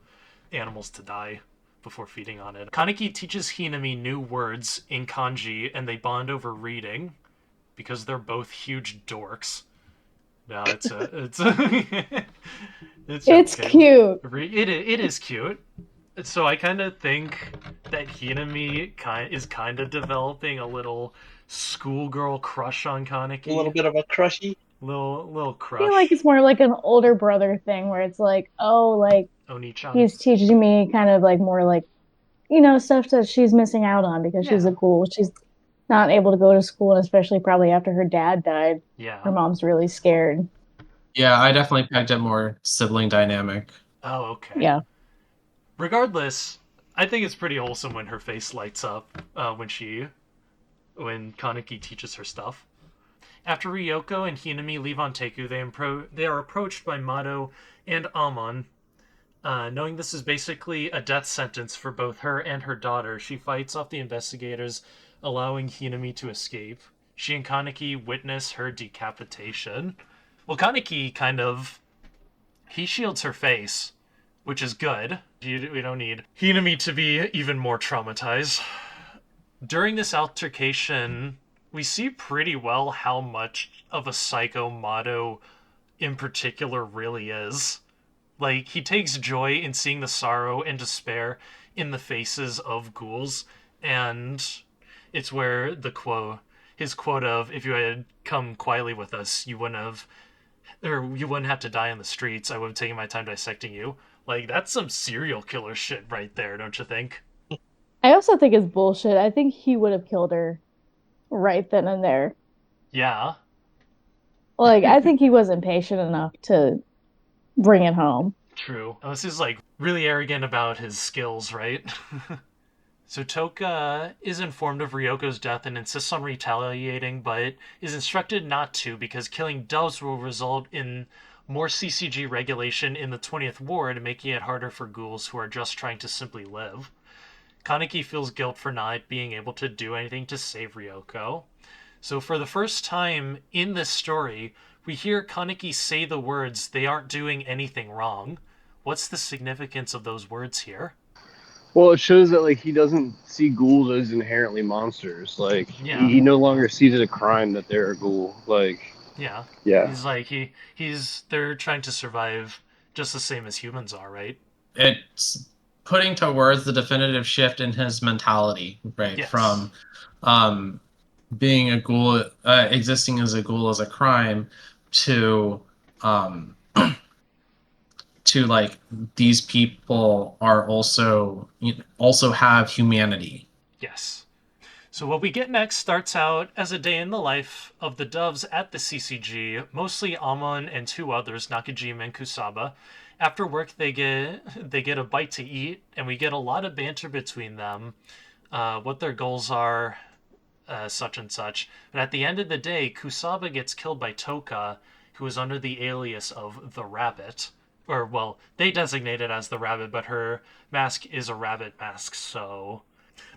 animals to die before feeding on it. Kaneki teaches Hinami new words in kanji, and they bond over reading because they're both huge dorks. No, it's cute. It is cute. So I kind of think that Hinami is kind of developing a little schoolgirl crush on Kaneki. A little bit of a crushy. Little crush. I feel like it's more like an older brother thing where it's like, oh, like Oni-chan. He's teaching me kind of like more like, you know, stuff that she's missing out on because she's a ghoul. She's not able to go to school, and especially probably after her dad died. Yeah. Her mom's really scared. Yeah, I definitely pegged it more sibling dynamic. Oh, okay. Yeah. Regardless, I think it's pretty wholesome when her face lights up when she when Kaneki teaches her stuff. After Ryoko and Hinami leave on Teku, they are approached by Mado and Amon. Knowing this is basically a death sentence for both her and her daughter, she fights off the investigators, allowing Hinami to escape. She and Kaneki witness her decapitation. Well, Kaneki he shields her face, which is good. We don't need Hinami to be even more traumatized. During this altercation, we see pretty well how much of a psycho Mado in particular really is. Like, he takes joy in seeing the sorrow and despair in the faces of ghouls, and it's where his quote of, if you had come quietly with us, you wouldn't have to die on the streets, I would have taken my time dissecting you. Like, that's some serial killer shit right there, don't you think? I also think it's bullshit. I think he would have killed her right then and there. Yeah. Like, I think he wasn't patient enough to bring it home. True. Unless he's, like, really arrogant about his skills, right? So Toka is informed of Ryoko's death and insists on retaliating, but is instructed not to because killing doves will result in more CCG regulation in the 20th Ward, making it harder for ghouls who are just trying to simply live. Kaneki feels guilt for not being able to do anything to save Ryoko. So for the first time in this story, we hear Kaneki say the words, "They aren't doing anything wrong." What's the significance of those words here? Well, it shows that, like, he doesn't see ghouls as inherently monsters. Like, Yeah. he no longer sees it a crime that they're a ghoul. Like, yeah. Yeah. He's they're trying to survive just the same as humans are, right? It's putting to words the definitive shift in his mentality, right? Yes. From being a ghoul, existing as a ghoul as a crime, to to like these people are also have humanity. Yes. So what we get next starts out as a day in the life of the doves at the CCG, mostly Amon and two others, Nakajima and Kusaba. After work, they get a bite to eat, and we get a lot of banter between them, what their goals are, such and such. But at the end of the day, Kusaba gets killed by Toka, who is under the alias of the Rabbit. Or, well, they designate it as the Rabbit, but her mask is a rabbit mask, so...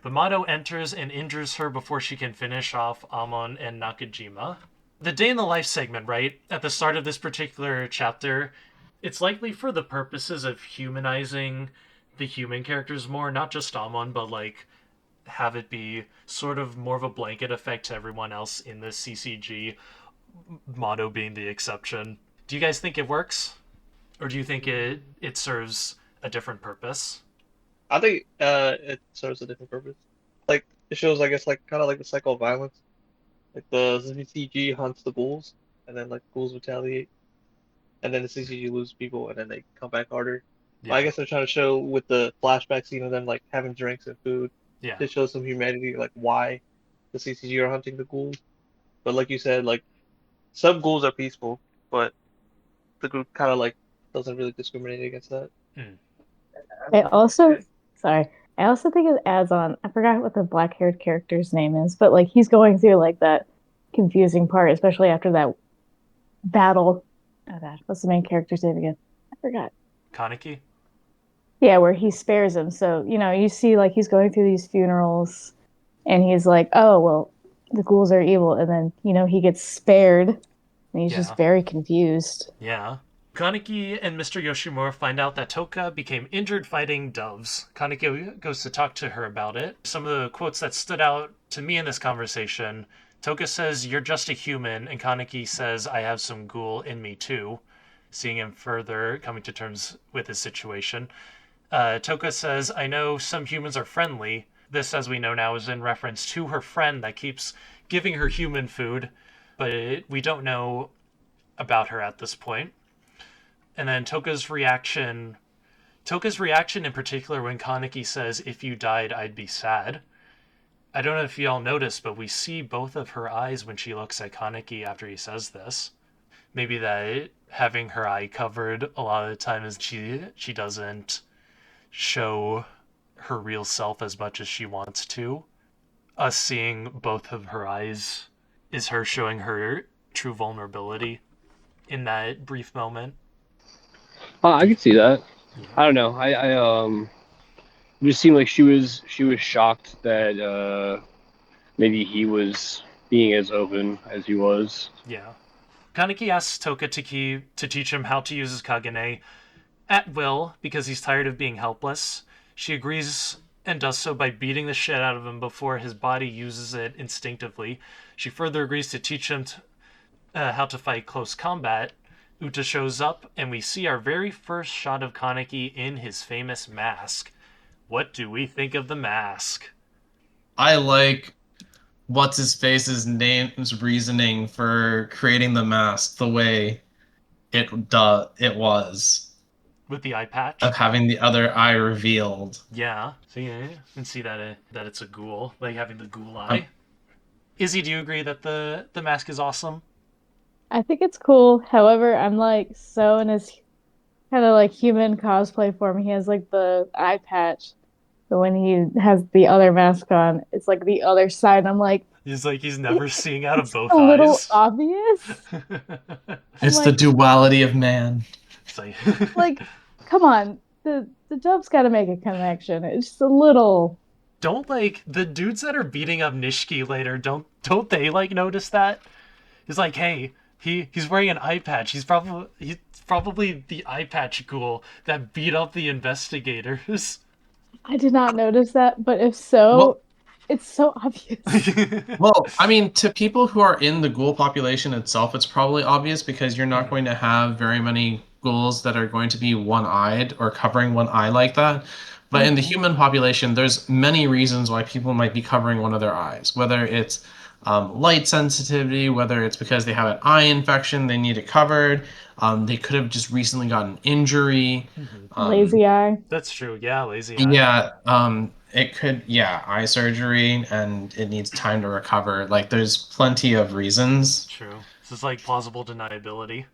But Mado enters and injures her before she can finish off Amon and Nakajima. The day in the life segment, right? At the start of this particular chapter, it's likely for the purposes of humanizing the human characters more, not just Amon, but like have it be sort of more of a blanket effect to everyone else in the CCG, Mado being the exception. Do you guys think it works? Or do you think it serves a different purpose? I think it serves a different purpose. Like, it shows, I guess, like kind of like the cycle of violence. Like the CCG hunts the ghouls, and then like ghouls retaliate, and then the CCG lose people, and then they come back harder. Yeah. I guess they're trying to show with the flashback scene of them like having drinks and food Yeah. to show some humanity, like why the CCG are hunting the ghouls. But like you said, like some ghouls are peaceful, but the group kind of like doesn't really discriminate against that. I also think it adds on. I forgot what the black-haired character's name is, but like he's going through like that confusing part, especially after that battle. Oh God, what's the main character's name again? I forgot. Kaneki? Yeah, where he spares him. So, you see like he's going through these funerals and he's like, oh, well, the ghouls are evil. And then, he gets spared and he's just very confused. Yeah. Kaneki and Mr. Yoshimura find out that Toka became injured fighting doves. Kaneki goes to talk to her about it. Some of the quotes that stood out to me in this conversation, Toka says, "You're just a human," and Kaneki says, "I have some ghoul in me too," seeing him further coming to terms with his situation. Toka says, "I know some humans are friendly." This, as we know now, is in reference to her friend that keeps giving her human food, but we don't know about her at this point. And then Toka's reaction in particular when Kaneki says, "If you died, I'd be sad." I don't know if y'all noticed, but we see both of her eyes when she looks at Kaneki after he says this. Maybe that having her eye covered a lot of the time is she doesn't show her real self as much as she wants to. us seeing both of her eyes is her showing her true vulnerability in that brief moment. I could see that. I don't know. It just seemed like she was shocked that maybe he was being as open as he was. Yeah. Kaneki asks Toka to teach him how to use his Kagane at will because he's tired of being helpless. She agrees and does so by beating the shit out of him before his body uses it instinctively. She further agrees to teach him how to fight close combat. Uta shows up, and we see our very first shot of Kaneki in his famous mask. What do we think of the mask? I like what's-his-face's name's reasoning for creating the mask the way it was. With the eye patch? Of having the other eye revealed. Yeah. So yeah, you can see that it's a ghoul, like having the ghoul eye. Izzy, do you agree that the mask is awesome? I think it's cool. However, I'm like so in his kind of like human cosplay form. He has like the eye patch, but when he has the other mask on, it's like the other side. I'm like, he's never seeing out of both a eyes. little obvious. It's like, the duality of man. Like, come on, the dub's got to make a connection. It's just a little. Don't like the dudes that are beating up Nishiki later. Don't they like notice that? It's like, hey, he's wearing an eye patch. He's probably the eye patch ghoul that beat up the investigators. I did not notice that, but if so, it's so obvious. Well, I mean, to people who are in the ghoul population itself, it's probably obvious because you're not going to have very many ghouls that are going to be one-eyed or covering one eye like that. But in the human population, there's many reasons why people might be covering one of their eyes, whether it's light sensitivity, whether it's because they have an eye infection, they need it covered. They could have just recently gotten an injury. Lazy eye. That's true. Yeah, lazy eye. Yeah, it could, eye surgery, and it needs time to recover. Like, there's plenty of reasons. True. This is like plausible deniability.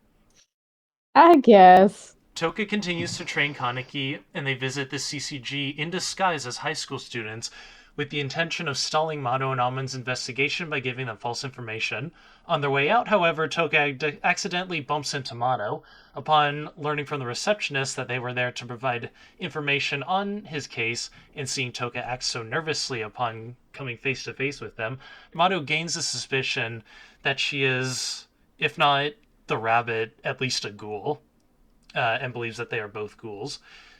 I guess. Toka continues to train Kaneki, and they visit the CCG in disguise as high school students with the intention of stalling Mado and Amon's investigation by giving them false information. On their way out, however, Toka accidentally bumps into Mado. Upon learning from the receptionist that they were there to provide information on his case, and seeing Toka act so nervously upon coming face to face with them, Mado gains the suspicion that she is, if not the rabbit, at least a ghoul, and believes that they are both ghouls.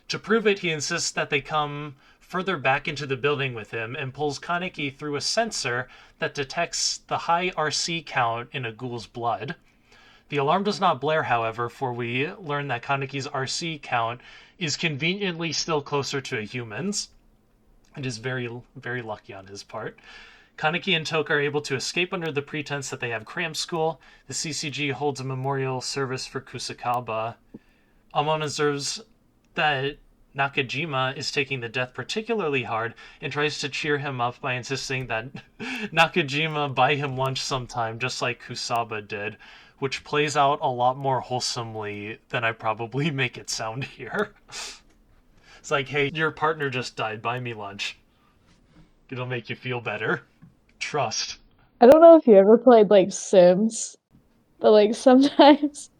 To prove it, he insists that they come further back into the building with him and pulls Kaneki through a sensor that detects the high RC count in a ghoul's blood. The alarm does not blare, however, for we learn that Kaneki's RC count is conveniently still closer to a human's. It is very, very lucky on his part. Kaneki and Toka are able to escape under the pretense that they have cram school. The CCG holds a memorial service for Kusakaba. Amon observes that Nakajima is taking the death particularly hard and tries to cheer him up by insisting that Nakajima buy him lunch sometime, just like Kusaba did, which plays out a lot more wholesomely than I probably make it sound here. It's like, hey, your partner just died, buy me lunch. It'll make you feel better. Trust. I don't know if you ever played like Sims, but like sometimes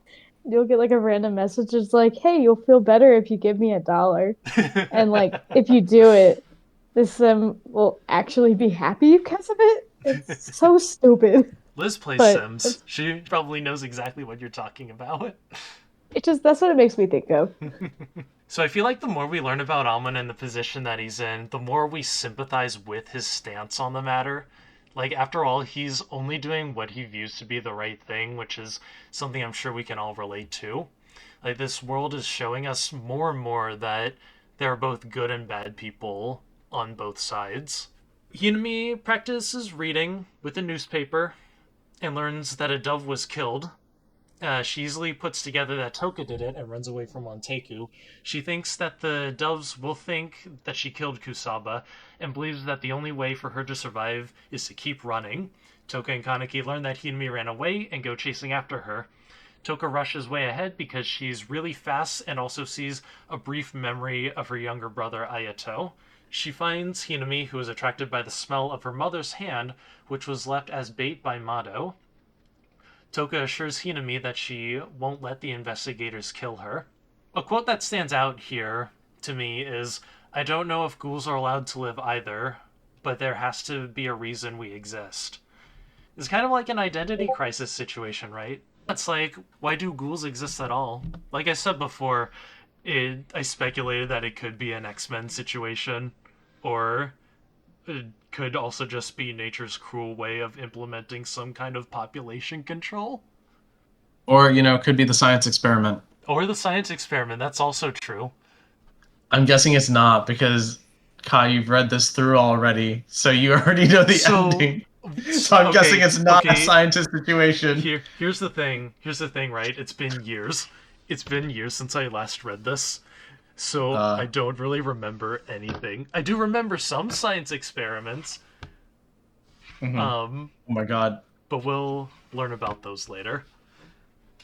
you'll get like a random message that's like, hey, you'll feel better if you give me $1. And like if you do it, the sim will actually be happy because of it. It's so stupid. Liz plays Sims. She probably knows exactly what you're talking about. That's what it makes me think of. So I feel like the more we learn about Amon and the position that he's in, the more we sympathize with his stance on the matter. Like, after all, he's only doing what he views to be the right thing, which is something I'm sure we can all relate to. Like, this world is showing us more and more that there are both good and bad people on both sides. Hinami practices reading with a newspaper and learns that a dove was killed. She easily puts together that Toka did it and runs away from Monteku. She thinks that the doves will think that she killed Kusaba and believes that the only way for her to survive is to keep running. Toka and Kaneki learn that Hinami ran away and go chasing after her. Toka rushes way ahead because she's really fast and also sees a brief memory of her younger brother Ayato. She finds Hinami, who is attracted by the smell of her mother's hand, which was left as bait by Mado. Toka assures Hinami that she won't let the investigators kill her. A quote that stands out here to me is, "I don't know if ghouls are allowed to live either, but there has to be a reason we exist." It's kind of like an identity crisis situation, right? It's like, why do ghouls exist at all? Like I said before, I speculated that it could be an X-Men situation, or it could also just be nature's cruel way of implementing some kind of population control. Or, could be the science experiment. Or the science experiment, that's also true. I'm guessing it's not, because, Kai, you've read this through already, so you already know the ending. So I'm guessing it's not a scientist situation. Here's the thing, right? It's been years since I last read this. So I don't really remember anything. I do remember some science experiments. Oh my god. But we'll learn about those later.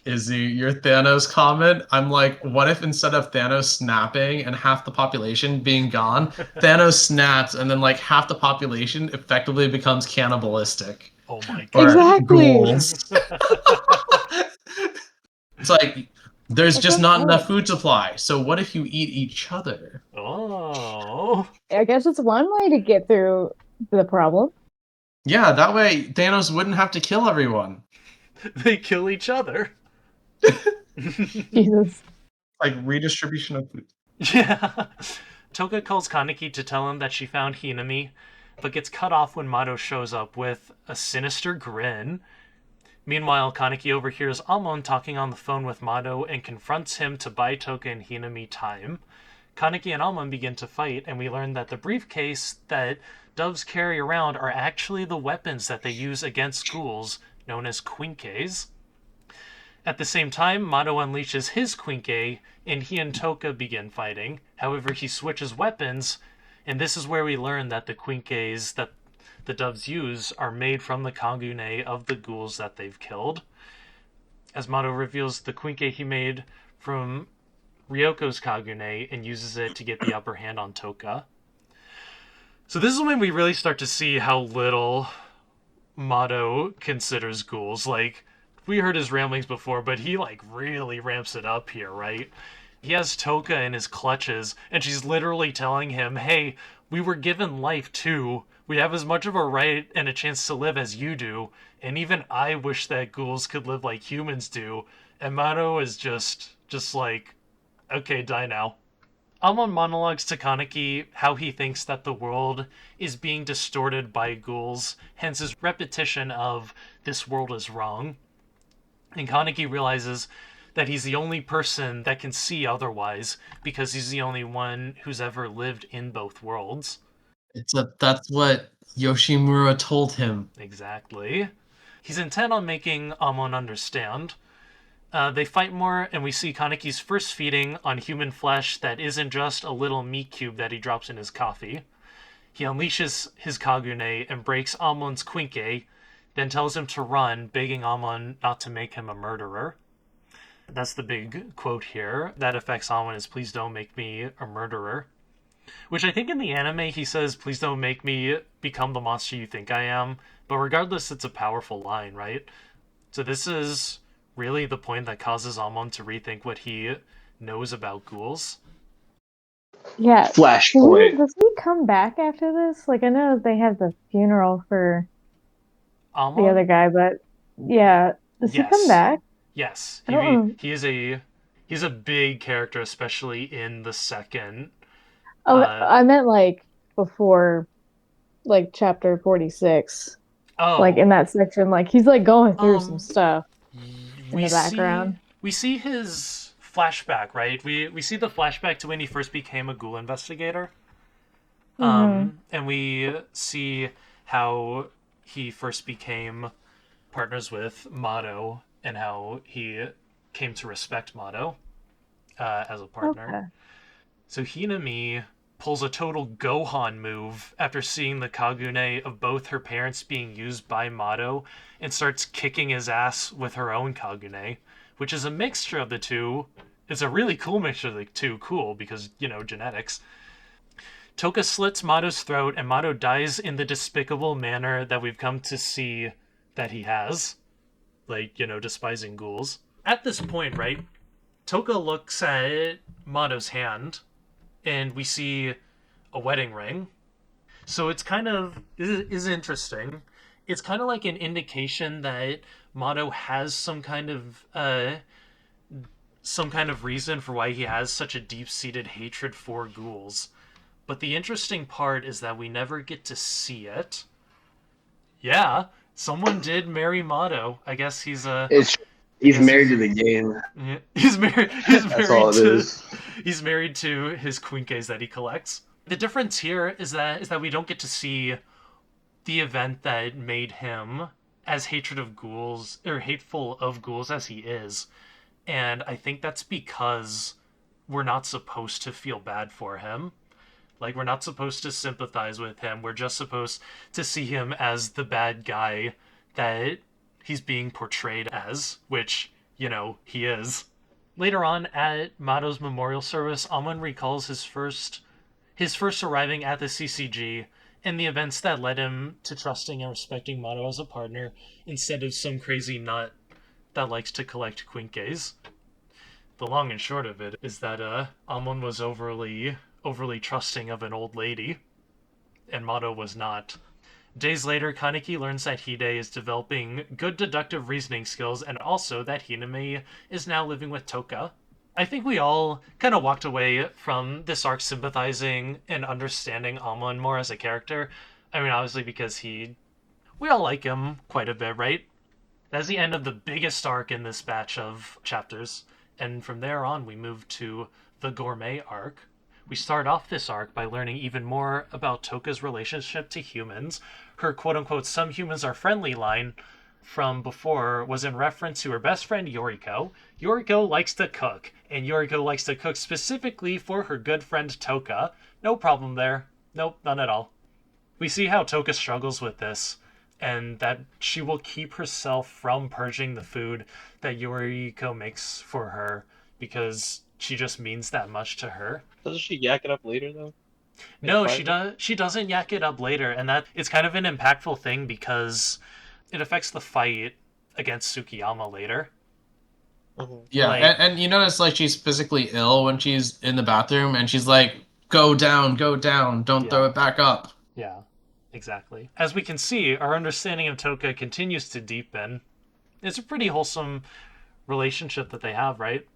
Izzy, your Thanos comment, I'm like, what if instead of Thanos snapping and half the population being gone, Thanos snaps and then like half the population effectively becomes cannibalistic? Oh my god. Exactly. Ghouls. It's like, there's just not enough food supply. So what if you eat each other? Oh. I guess it's one way to get through the problem. Yeah, that way Thanos wouldn't have to kill everyone. They kill each other. Jesus. Like redistribution of food. Yeah. Toka calls Kaneki to tell him that she found Hinami, but gets cut off when Mado shows up with a sinister grin. Meanwhile, Kaneki overhears Amon talking on the phone with Mado and confronts him to buy Toka and Hinami time. Kaneki and Amon begin to fight, and we learn that the briefcase that doves carry around are actually the weapons that they use against ghouls, known as quinkes. At the same time, Mado unleashes his quinke, and he and Toka begin fighting. However, he switches weapons, and this is where we learn that the quinkes that the doves use are made from the kagune of the ghouls that they've killed. As Mado reveals the quinke he made from Ryoko's kagune and uses it to get the upper hand on Toka. So this is when we really start to see how little Mado considers ghouls. Like, we heard his ramblings before, but he like really ramps it up here, right? He has Toka in his clutches, and she's literally telling him, hey, we were given life too. We have as much of a right and a chance to live as you do, and even I wish that ghouls could live like humans do. And Mado is just like, okay, die now. Amon monologues to Kaneki how he thinks that the world is being distorted by ghouls, hence his repetition of, this world is wrong. And Kaneki realizes that he's the only person that can see otherwise, because he's the only one who's ever lived in both worlds. That's what Yoshimura told him. Exactly. He's intent on making Amon understand. They fight more, and we see Kaneki's first feeding on human flesh that isn't just a little meat cube that he drops in his coffee. He unleashes his kagune and breaks Amon's quinke, then tells him to run, begging Amon not to make him a murderer. That's the big quote here that affects Amon is, please don't make me a murderer. Which I think in the anime he says, please don't make me become the monster you think I am. But regardless, it's a powerful line, right? So this is really the point that causes Amon to rethink what he knows about ghouls. Yeah. Flashpoint. Does he come back after this? Like, I know they have the funeral for Amon? the other guy, but yeah. Does he come back? Yes. He's a big character, especially in the second. Oh, I meant like before, like chapter 46. Oh. Like in that section, like he's like going through some stuff in the background. We see his flashback, right? We see the flashback to when he first became a ghoul investigator. And we see how he first became partners with Mado and how he came to respect Mado as a partner. Okay. So Hinami pulls a total Gohan move after seeing the kagune of both her parents being used by Mado and starts kicking his ass with her own kagune, which is a mixture of the two. It's a really cool mixture of the two. Cool because, genetics. Toka slits Mato's throat, and Mato dies in the despicable manner that we've come to see that he has. Like, despising ghouls. At this point, right, Toka looks at Mato's hand, and we see a wedding ring. So it's kind of is interesting. It's kind of like an indication that Mato has some kind of reason for why he has such a deep-seated hatred for ghouls. But the interesting part is that we never get to see it. Yeah, someone did marry Mato. I guess he's married to the game. He's married. That's all it is. He's married to his quinkes that he collects. The difference here is that we don't get to see the event that made him as hateful of ghouls as he is. And I think that's because we're not supposed to feel bad for him. Like, we're not supposed to sympathize with him. We're just supposed to see him as the bad guy that he's being portrayed as, which, he is. Later on, at Mato's memorial service, Amon recalls his first arriving at the CCG and the events that led him to trusting and respecting Mato as a partner instead of some crazy nut that likes to collect quinkes. The long and short of it is that Amon was overly trusting of an old lady, and Mato was not. Days later, Kaneki learns that Hide is developing good deductive reasoning skills, and also that Hiname is now living with Toka. I think we all kind of walked away from this arc sympathizing and understanding Amon more as a character. I mean, obviously because we all like him quite a bit, right? That's the end of the biggest arc in this batch of chapters, and from there on we move to the Gourmet Arc. We start off this arc by learning even more about Toka's relationship to humans. Her quote-unquote "some humans are friendly" line from before was in reference to her best friend Yoriko. Yoriko likes to cook, and Yoriko likes to cook specifically for her good friend Toka. No problem there. Nope, none at all. We see how Toka struggles with this, and that she will keep herself from purging the food that Yoriko makes for her because she just means that much to her. Doesn't she yak it up later though? No, she doesn't yak it up later, and that it's kind of an impactful thing because it affects the fight against Tsukiyama later. Mm-hmm. Yeah, and you notice like she's physically ill when she's in the bathroom, and she's like, go down, don't throw it back up. Yeah, exactly. As we can see, our understanding of Toka continues to deepen. It's a pretty wholesome relationship that they have, right?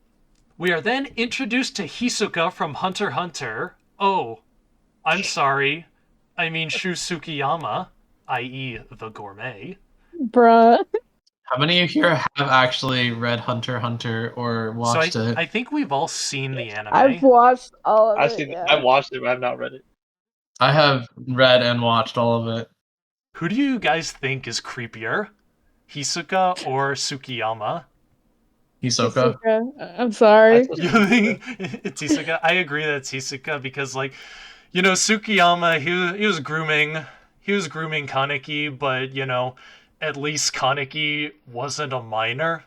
We are then introduced to Hisoka from Hunter x Hunter. Oh, I'm sorry. I mean Shu Tsukiyama, i.e. the gourmet. Bruh. How many of you here have actually read Hunter x Hunter or watched it? I think we've all seen the anime. I've watched all of it. I've watched it, but I've not read it. I have read and watched all of it. Who do you guys think is creepier? Hisoka or Tsukiyama? Hisoka. I'm sorry. You think it's Hisoka? I agree that it's Hisoka because, Tsukiyama, he was grooming Kaneki, but, at least Kaneki wasn't a minor.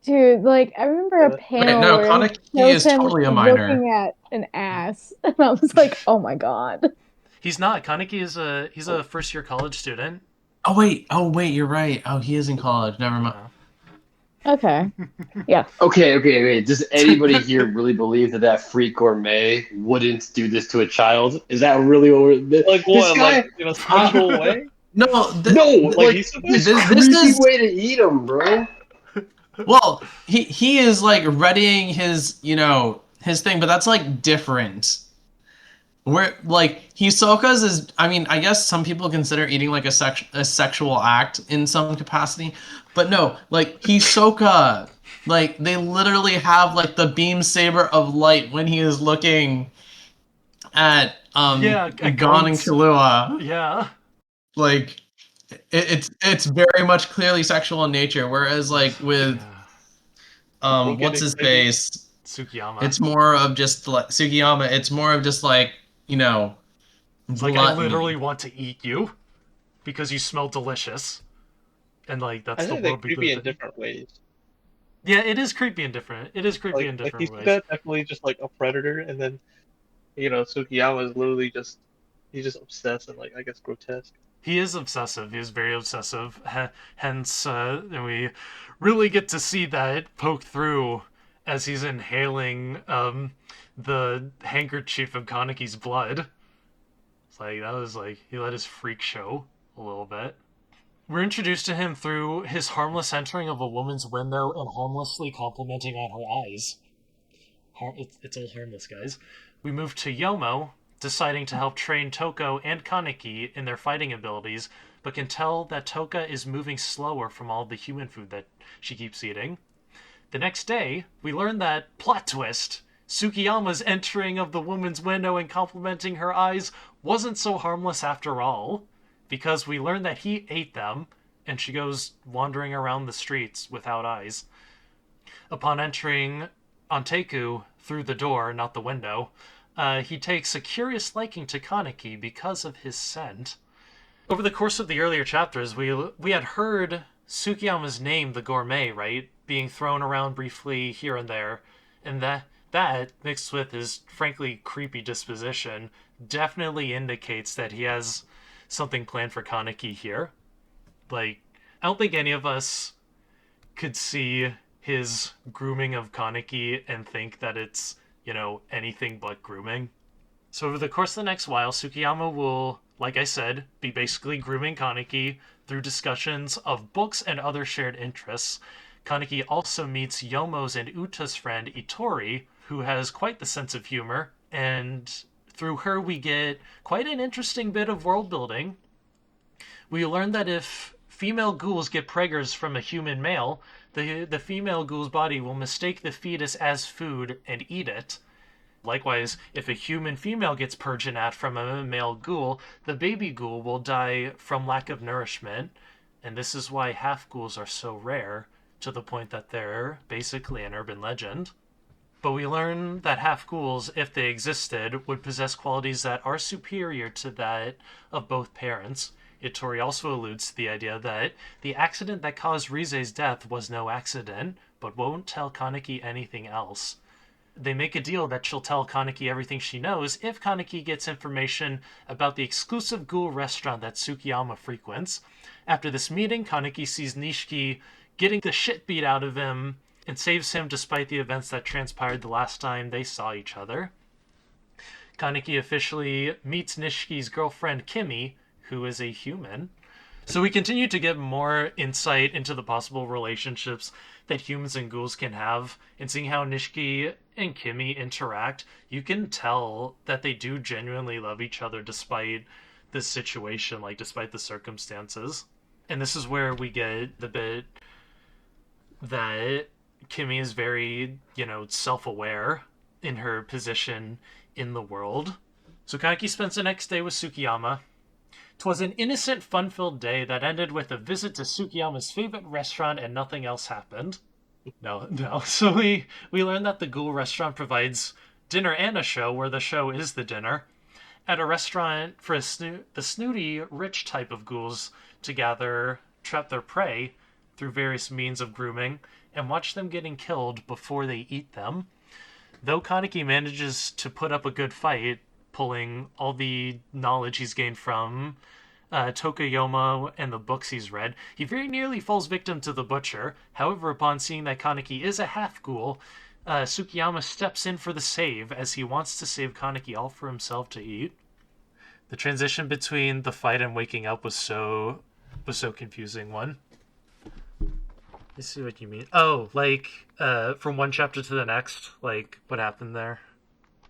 Dude, I remember a panel no, where Kaneki is totally a minor. Looking at an ass, and I was like, oh my god. He's not. Kaneki he's a first-year college student. Oh wait, you're right. Oh, he is in college. Never mind. Okay. Yeah. Okay. Does anybody here really believe that freak gourmet wouldn't do this to a child? Is that really what we're... Like what? Guy, in a sexual way? No, this is way to eat them, bro. Well, he is readying his his thing, but that's different. Where Hisoka's is, I guess some people consider eating a sexual act in some capacity, but no, Hisoka, they literally have the beam saber of light when he is looking at Gon and Killua. Yeah. It's very much clearly sexual in nature, whereas with what's his face, Tsukiyama, it's more of just Tsukiyama. It's more of just it's I literally want to eat you because you smell delicious, and that's the world we live in. In different ways. Yeah, it is creepy and different. It is creepy in different ways. Definitely just a predator, and then Tsukiyama is literally just he's just obsessed and like I guess grotesque. He is obsessive. He is very obsessive. Hence, we really get to see that poke through as he's inhaling the handkerchief of Kaneki's blood. It's like that was like he let his freak show a little bit. We're introduced to him through his harmless entering of a woman's window and harmlessly complimenting on her eyes. It's all harmless, guys. We move to Yomo, deciding to help train Toko and Kaneki in their fighting abilities, but can tell that Toka is moving slower from all the human food that she keeps eating. The next day, we learn that, plot twist, Tsukiyama's entering of the woman's window and complimenting her eyes wasn't so harmless after all, because we learn that he ate them, and she goes wandering around the streets without eyes. Upon entering Onteku through the door, not the window, he takes a curious liking to Kaneki because of his scent. Over the course of the earlier chapters, we had heard Tsukiyama's name, the Gourmet, right, being thrown around briefly here and there, and that mixed with his frankly creepy disposition definitely indicates that he has something planned for Kaneki here. Like, I don't think any of us could see his grooming of Kaneki and think that it's, anything but grooming. So over the course of the next while, Tsukiyama will, like I said, be basically grooming Kaneki through discussions of books and other shared interests. Kaneki also meets Yomo's and Uta's friend Itori, who has quite the sense of humor, and through her we get quite an interesting bit of world building. We learn that if female ghouls get preggers from a human male, the female ghoul's body will mistake the fetus as food and eat it. Likewise, if a human female gets purginat from a male ghoul, the baby ghoul will die from lack of nourishment, and this is why half-ghouls are so rare, to the point that they're basically an urban legend. But we learn that half-ghouls, if they existed, would possess qualities that are superior to that of both parents. Itori also alludes to the idea that the accident that caused Rize's death was no accident, but won't tell Kaneki anything else. They make a deal that she'll tell Kaneki everything she knows if Kaneki gets information about the exclusive ghoul restaurant that Tsukiyama frequents. After this meeting, Kaneki sees Nishiki getting the shit beat out of him and saves him despite the events that transpired the last time they saw each other. Kaneki officially meets Nishiki's girlfriend Kimi, who is a human. So we continue to get more insight into the possible relationships that humans and ghouls can have, and seeing how Nishiki and Kimi interact, you can tell that they do genuinely love each other despite this situation, like despite the circumstances. And this is where we get the bit that Kimi is very, self-aware in her position in the world. So Kaneki spends the next day with Tsukiyama. 'Twas an innocent, fun-filled day that ended with a visit to Tsukiyama's favorite restaurant and nothing else happened. No. So we learn that the ghoul restaurant provides dinner and a show, where the show is the dinner. At a restaurant for the snooty, rich type of ghouls to trap their prey through various means of grooming, and watch them getting killed before they eat them. Though Kaneki manages to put up a good fight, pulling all the knowledge he's gained from Tokoyoma and the books he's read, he very nearly falls victim to the butcher. However, upon seeing that Kaneki is a half-ghoul, Tsukiyama steps in for the save, as he wants to save Kaneki all for himself to eat. The transition between the fight and waking up was so confusing one. I see what you mean. Oh, from one chapter to the next, what happened there?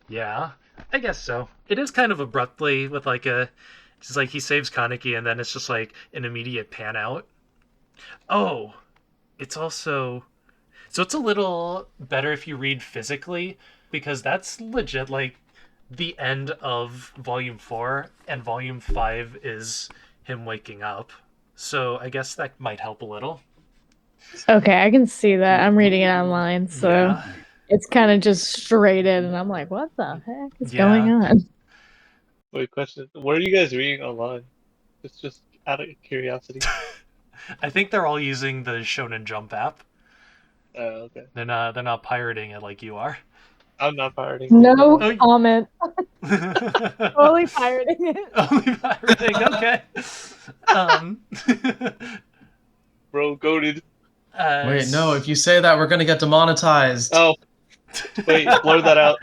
Yeah, I guess so. It is kind of abruptly with it's like he saves Kaneki and then it's just like an immediate pan out. Oh, it's also, so it's a little better if you read physically, because that's legit the end of volume 4, and volume 5 is him waking up. So I guess that might help a little. Okay, I can see that. I'm reading it online, so it's kind of just straight in, and I'm like, what the heck is going on? Wait, question. What are you guys reading online? It's just out of curiosity. I think they're all using the Shonen Jump app. Oh, okay. They're not pirating it like you are. I'm not pirating. No Oh, comment. Totally pirating it. Only pirating, okay. Bro, goated. Wait, no, if you say that, we're gonna get demonetized. Oh, wait, blur that out.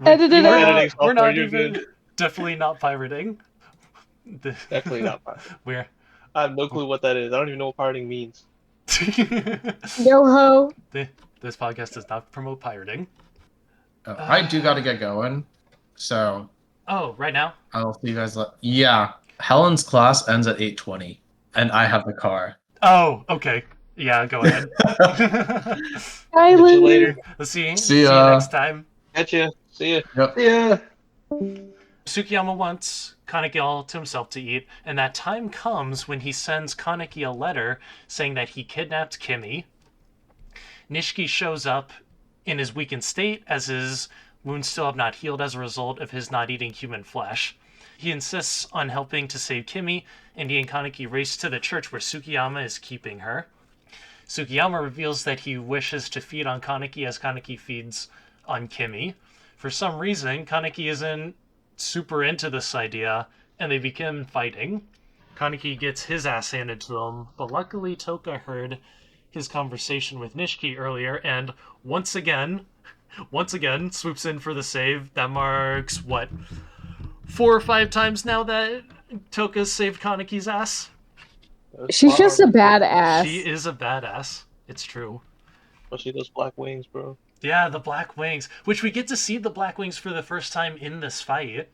Edit it out. Editing We're software, not you're even, good. definitely not pirating. Definitely not pirating. We're I have no clue what that is. I don't even know what pirating means. Yo ho. This podcast does not promote pirating. Oh, I do gotta get going, so. Oh, right now? I'll see you guys. Yeah, Helen's class ends at 8:20, and I have the car. Oh, okay. Yeah, go ahead. Bye, Catch you Lizzy. later. See you ya. next time. Catch ya. See ya. Yep. Yeah. Sukiyama wants Kaneki all to himself to eat, and that time comes when he sends Kaneki a letter saying that he kidnapped Kimi. Nishiki shows up in his weakened state, as his wounds still have not healed as a result of his not eating human flesh. He insists on helping to save Kimi, and he and Kaneki race to the church where Sukiyama is keeping her. Sukiyama reveals that he wishes to feed on Kaneki as Kaneki feeds on Kimi. For some reason, Kaneki isn't super into this idea, and they begin fighting. Kaneki gets his ass handed to him, but luckily Toka heard his conversation with Nishiki earlier, and once again swoops in for the save. That marks, 4 or 5 times now that Toka's saved Kaneki's ass? She's just a badass. She is a badass. It's true. Especially those black wings, bro. Yeah, the black wings, which we get to see the black wings for the first time in this fight.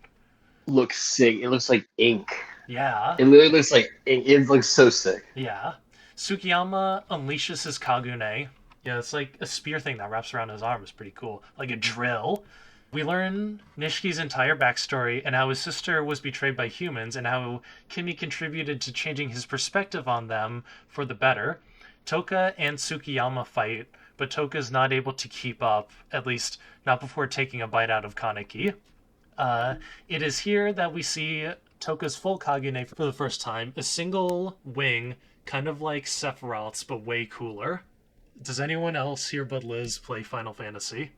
Looks sick. It looks like ink. Yeah. It literally looks like ink. It looks so sick. Yeah. Sukiyama unleashes his Kagune. Yeah, it's like a spear thing that wraps around his arm. It's pretty cool. Like a drill. We learn Nishiki's entire backstory and how his sister was betrayed by humans and how Kimi contributed to changing his perspective on them for the better. Toka and Sukiyama fight, but Toka's not able to keep up, at least not before taking a bite out of Kaneki. It is here that we see Toka's full Kagune for the first time. A single wing, kind of like Sephiroth's, but way cooler. Does anyone else here but Liz play Final Fantasy?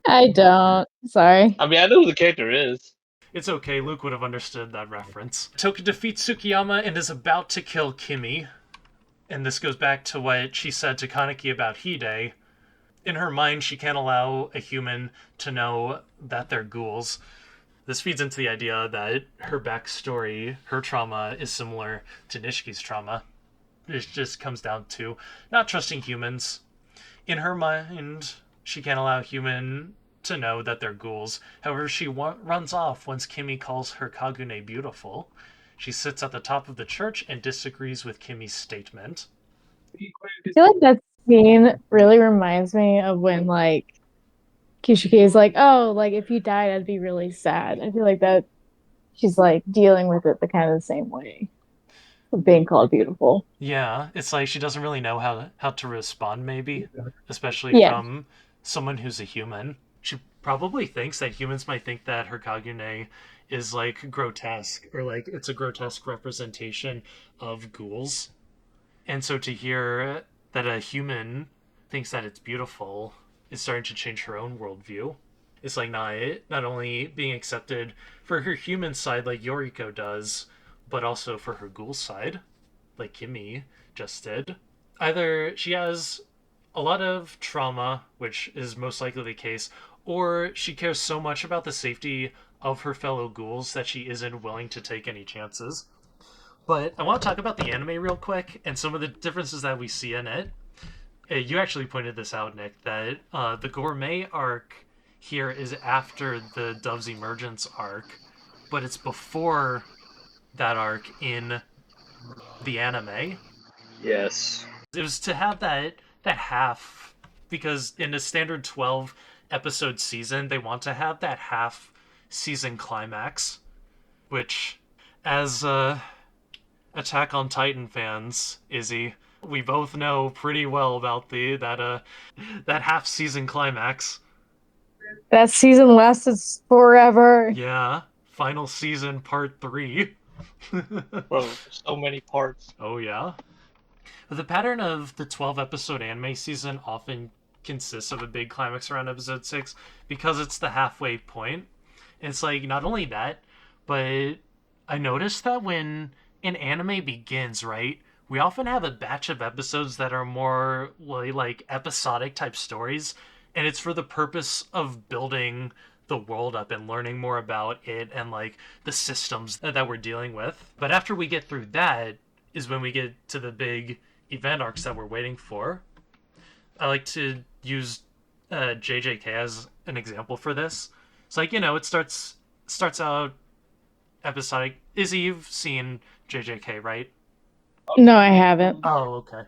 I don't. Sorry. I mean, I know who the character is. It's okay, Luke would have understood that reference. Toka defeats Sukiyama and is about to kill Kimi. And this goes back to what she said to Kaneki about Hide. In her mind, she can't allow a human to know that they're ghouls. This feeds into the idea that her backstory, her trauma, is similar to Nishiki's trauma. It just comes down to not trusting humans. In her mind, she can't allow a human to know that they're ghouls. However, she runs off once Kimi calls her Kagune beautiful. She sits at the top of the church and disagrees with Kimi's statement. I feel like that scene really reminds me of when, like, Kishiki is like, oh, like, if you died, I'd be really sad. I feel like that she's, like, dealing with it the kind of the same way. Of being called beautiful. Yeah, it's like she doesn't really know how to respond, maybe. Especially from someone who's a human. She probably thinks that humans might think that her Kagune is, like, grotesque. Or, like, it's a grotesque representation of ghouls. And so to hear that a human thinks that it's beautiful is starting to change her own worldview. It's like not only being accepted for her human side like Yoriko does, but also for her ghoul side, like Kimi just did. Either she has a lot of trauma, which is most likely the case, or she cares so much about the safety of her fellow ghouls that she isn't willing to take any chances. But I want to talk about the anime real quick and some of the differences that we see in it. You actually pointed this out, Nick, that the Gourmet Arc here is after the Dove's Emergence Arc, but it's before that arc in the anime. Yes. It was to have that half, because in a standard 12 episode season, they want to have that half season climax, which, as Attack on Titan fans, Izzy, we both know pretty well about that half season climax. That season lasted forever. Yeah, final season part 3. Bro, so many parts. Oh yeah. The pattern of the 12 episode anime season often consists of a big climax around episode 6 because it's the halfway point. And it's like, not only that, but I noticed that when an anime begins, right, we often have a batch of episodes that are more like episodic type stories, and it's for the purpose of building the world up and learning more about it and like the systems that we're dealing with. But after we get through that is when we get to the big event arcs that we're waiting for. I like to use JJK as an example for this. It's like, you know, it starts out episodic. Izzy, you've seen JJK, right? No, I haven't. Oh, okay.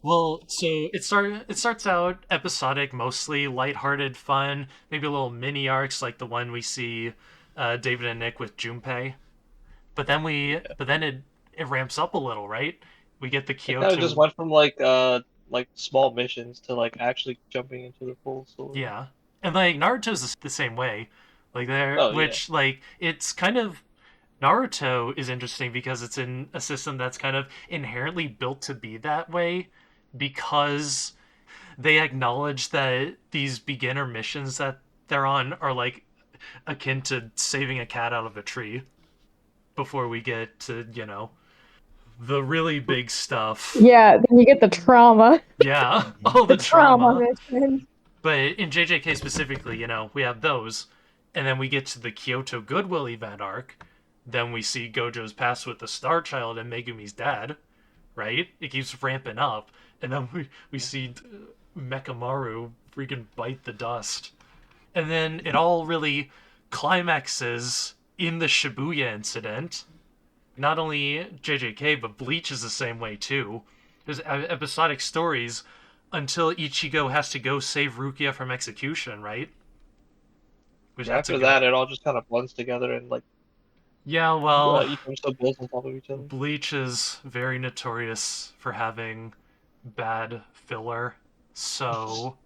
Well, so it starts out episodic, mostly lighthearted, fun, maybe a little mini arcs like the one we see David and Nick with Junpei. But then it ramps up a little, right? We get the Kyoto. It kind of just went from like small missions to like actually jumping into the full story. Yeah, and like Naruto's the same way, like like it's kind of. Naruto is interesting because it's in a system that's kind of inherently built to be that way, because they acknowledge that these beginner missions that they're on are like akin to saving a cat out of a tree before we get to, you know, the really big stuff. Yeah, then you get the trauma. Yeah, all the trauma. Mission. But in JJK specifically, you know, we have those, and then we get to the Kyoto Goodwill event arc. Then we see Gojo's past with the Star Child and Megumi's dad, right? It keeps ramping up. And then we see Mechamaru freaking bite the dust. And then it all really climaxes in the Shibuya incident. Not only JJK, but Bleach is the same way too. There's episodic stories until Ichigo has to go save Rukia from execution, right? Which after that, it all just kind of blends together and like. Yeah, well, each episode builds on top of each other. Bleach is very notorious for having bad filler, so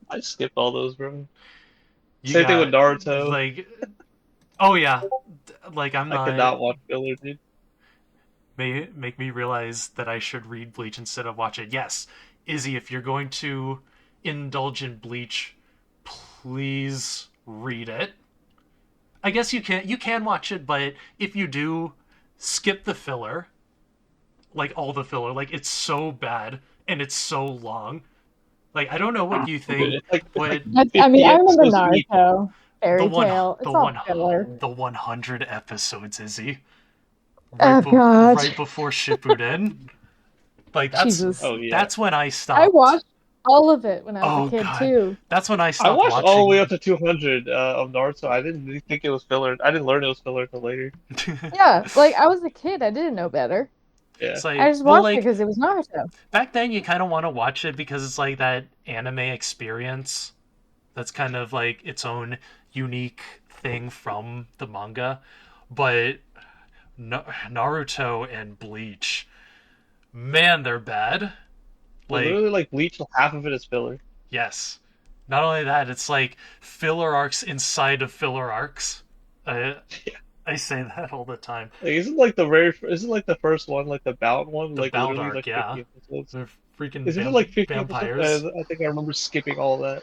I skipped all those, bro. Same thing with Naruto. Like, oh yeah, like I could not watch filler, dude. Make me realize that I should read Bleach instead of watch it. Yes, Izzy, if you're going to indulge in Bleach, please read it. I guess you can watch it, but if you do, skip the filler. Like all the filler. Like it's so bad and it's so long. Like I don't know what you think, but I mean, I remember Naruto, Fairy Tail. It's all filler. The 100 episodes, Izzy. God. Right before Shippuden. Like that's when I stopped. I watched all of it when I was a kid too. That's when I stopped I watched watching. all the way up to 200 of Naruto. I didn't really think it was filler. I didn't learn it was filler until later. Yeah, like I was a kid. I didn't know better. Yeah. Like, I just watched it because it was Naruto. Back then, you kind of want to watch it because it's like that anime experience. That's kind of like its own unique thing from the manga. But Naruto and Bleach, man, they're bad. Like, literally, like Bleach, half of it is filler. Yes. Not only that, it's like filler arcs inside of filler arcs. I say that all the time. Like, isn't the first one like the bound one? The like bound literally arc, like 50 episodes? They're freaking Isn't it like 50 vampires? episodes? I think I remember skipping all that.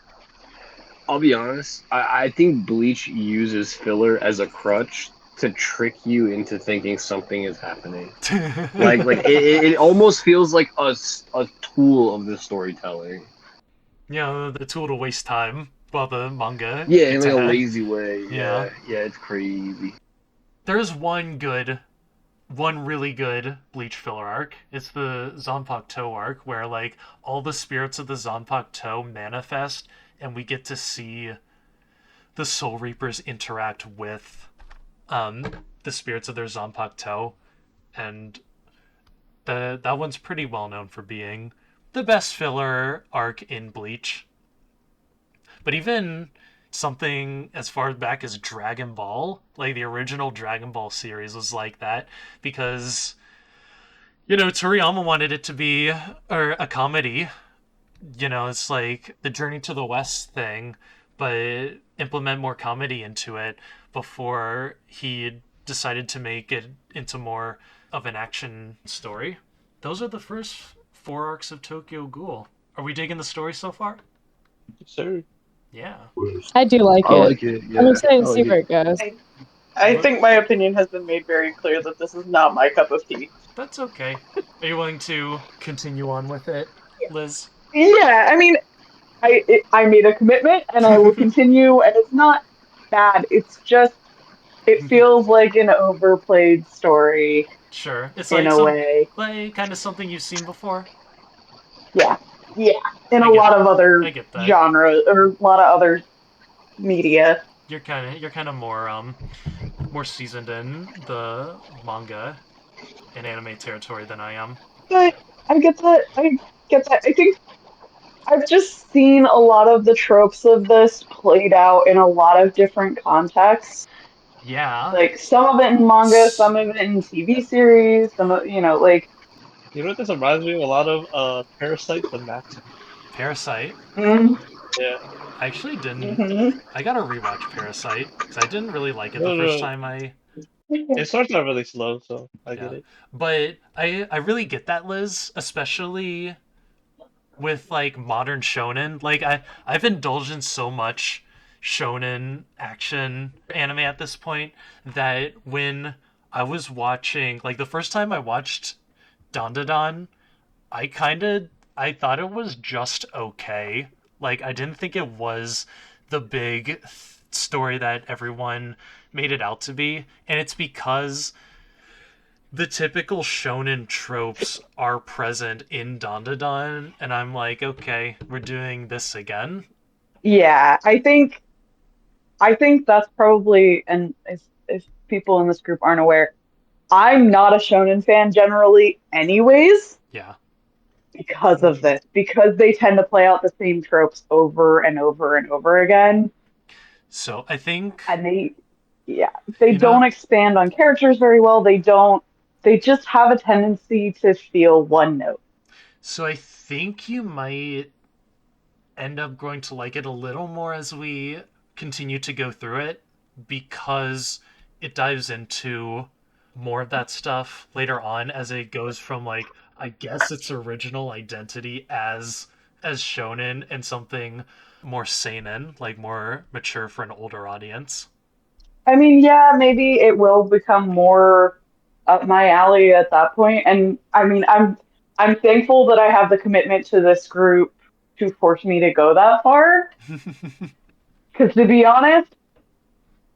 I'll be honest. I think Bleach uses filler as a crutch to trick you into thinking something is happening. like it almost feels like a tool of the storytelling. Yeah, the tool to waste time while the manga. Yeah, in like a lazy way. Yeah, it's crazy. There's one really good Bleach filler arc. It's the Zanpakuto arc, where like all the spirits of the Zanpakuto manifest, and we get to see the Soul Reapers interact with the spirits of their Zanpakuto, and that one's pretty well known for being the best filler arc in Bleach. But even something as far back as Dragon Ball, like the original Dragon Ball series was like that, because, you know, Toriyama wanted it to be a comedy. You know, it's like the Journey to the West thing, but implement more comedy into it before he decided to make it into more of an action story. Those are the first 4 arcs of Tokyo Ghoul. Are we digging the story so far? Sir. Yeah. I do like I it. like it. Yeah, I'm excited I to see like where it. it goes. I think my opinion has been made very clear that this is not my cup of tea. That's okay. Are you willing to continue on with it, Liz? Yeah, I mean, I made a commitment and I will continue, and it's not bad. It's just it feels like an overplayed story Sure. It's in like a way. kind of something you've seen before. Yeah, yeah. In I a get lot of other I get that. genres or a lot of other media. You're kind of more seasoned in the manga and anime territory than I am. But I get that. I get that. I think I've just seen a lot of the tropes of this played out in a lot of different contexts. Yeah. Like some of it in manga, some of it in TV series, some of like You know what this reminds me of? A lot of Parasite the manga. Parasite. mm, Yeah. I actually didn't. hmm I gotta rewatch Parasite because I didn't really like it the No, no, first no. time I. It starts out really slow, so I get Yeah, it. but I really get that, Liz, especially with like modern shonen. Like I've indulged in so much shonen action anime at this point that when I was watching, like the first time I watched Dandadan, I thought it was just okay. Like I didn't think it was the big story that everyone made it out to be, and it's because the typical shonen tropes are present in Dandadan, and I'm like, okay, we're doing this again. yeah. I think that's probably, and if people in this group aren't aware, I'm not a shonen fan generally, anyways, Yeah. because of this, because they tend to play out the same tropes over and over and over again, So I think, and yeah, they you know, don't expand on characters very well. They just have a tendency to feel one note. so I think you might end up growing to like it a little more as we continue to go through it because it dives into more of that stuff later on as it goes from like I guess its original identity as shonen and something more seinen, like more mature for an older audience. I mean, yeah, maybe it will become more up my alley at that point. And I mean, I'm thankful that I have the commitment to this group to force me to go that far. Because to be honest,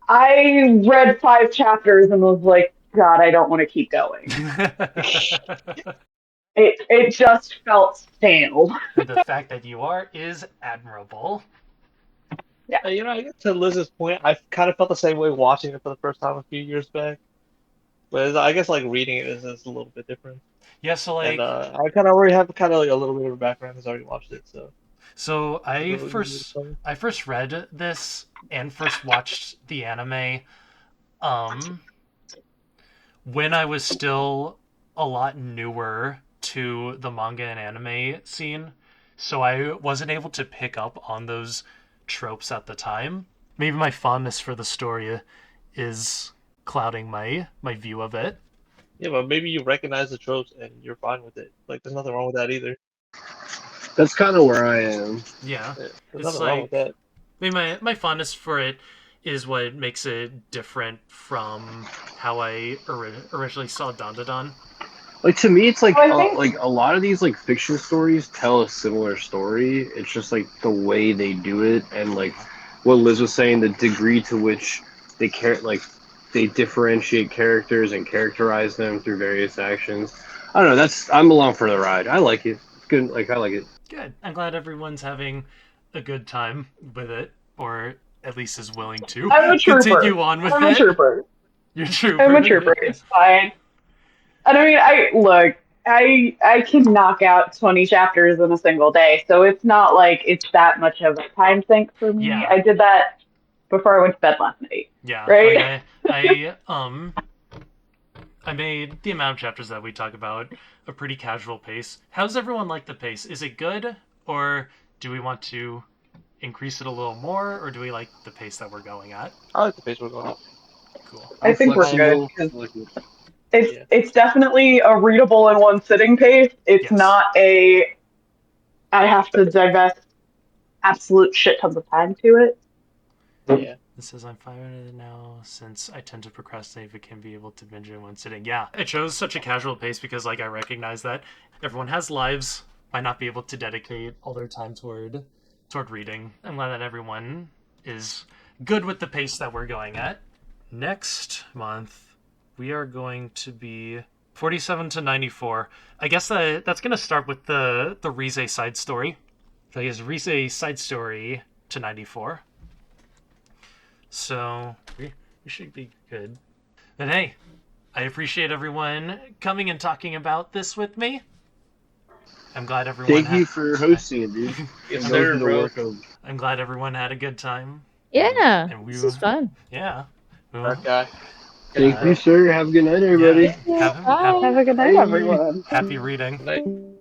I read 5 chapters and was like, God, I don't want to keep going. It just felt stale. And the fact that you are is admirable. Yeah. I get to Liz's point. I kind of felt the same way watching it for the first time a few years back. But I guess like reading it is a little bit different. Yeah, so And like I kind of already have kind of like a little bit of a background because I already watched it, so so it's a I little easier to first tell me. I first read this and first watched the anime um when I was still a lot newer to the manga and anime scene, so I wasn't able to pick up on those tropes at the time. Maybe my fondness for the story is clouding my view of it. Yeah, but maybe you recognize the tropes and you're fine with it. Like, there's nothing wrong with that either. That's kind of where I am. Yeah, Yeah, there's it's nothing wrong with like that. I mean, my fondness for it is what makes it different from how I originally saw Dandadan. Like to me, it's So I think like a lot of these like fiction stories tell a similar story. It's just like the way they do it, and like Yeah. what Liz was saying, the degree to which they care, like they differentiate characters and characterize them through various actions. I don't know. I'm along for the ride. I like it. It's good. Like I like it. Good. I'm glad everyone's having a good time with it, or at least is willing to I'm a trooper. continue on with I'm a it. trooper. You're I'm a trooper. trooper. It's fine. And I mean, I look, I can knock out 20 chapters in a single day, so it's not like it's that much of a time sink for me. Yeah, I did that before I went to bed last night, yeah. Like right? I made the amount of chapters that we talk about a pretty casual pace. How's everyone like the pace? Is it good, or do we want to increase it a little more, or do we like the pace that we're going at? I like the pace we're going at. Cool. I I'm think we're good flexible. because I like it. Yeah. it's definitely a readable in one sitting pace. It's Yes. not a I have to divest absolute shit tons of time to it. Yeah. This says I'm 500 now since I tend to procrastinate but can be able to binge in one sitting. Yeah, it shows such a casual pace because like I recognize that everyone has lives, might not be able to dedicate all their time toward reading. I'm glad that everyone is good with the pace that we're going at. Next month we are going to be 47 to 94. I guess that's going to start with the Rize side story. So he has Rize side story to 94. So we should be good. And hey, I appreciate everyone coming and talking about this with me. I'm glad everyone. Thank you for hosting it, dude. Yes, And sir, going through the bro. work of. I'm glad everyone had a good time. Yeah, And this is fun. Yeah. Dark guy. Thank you, sir. Have a good night, everybody. Yeah. Bye. Have a good night, everyone. Happy reading. Good night.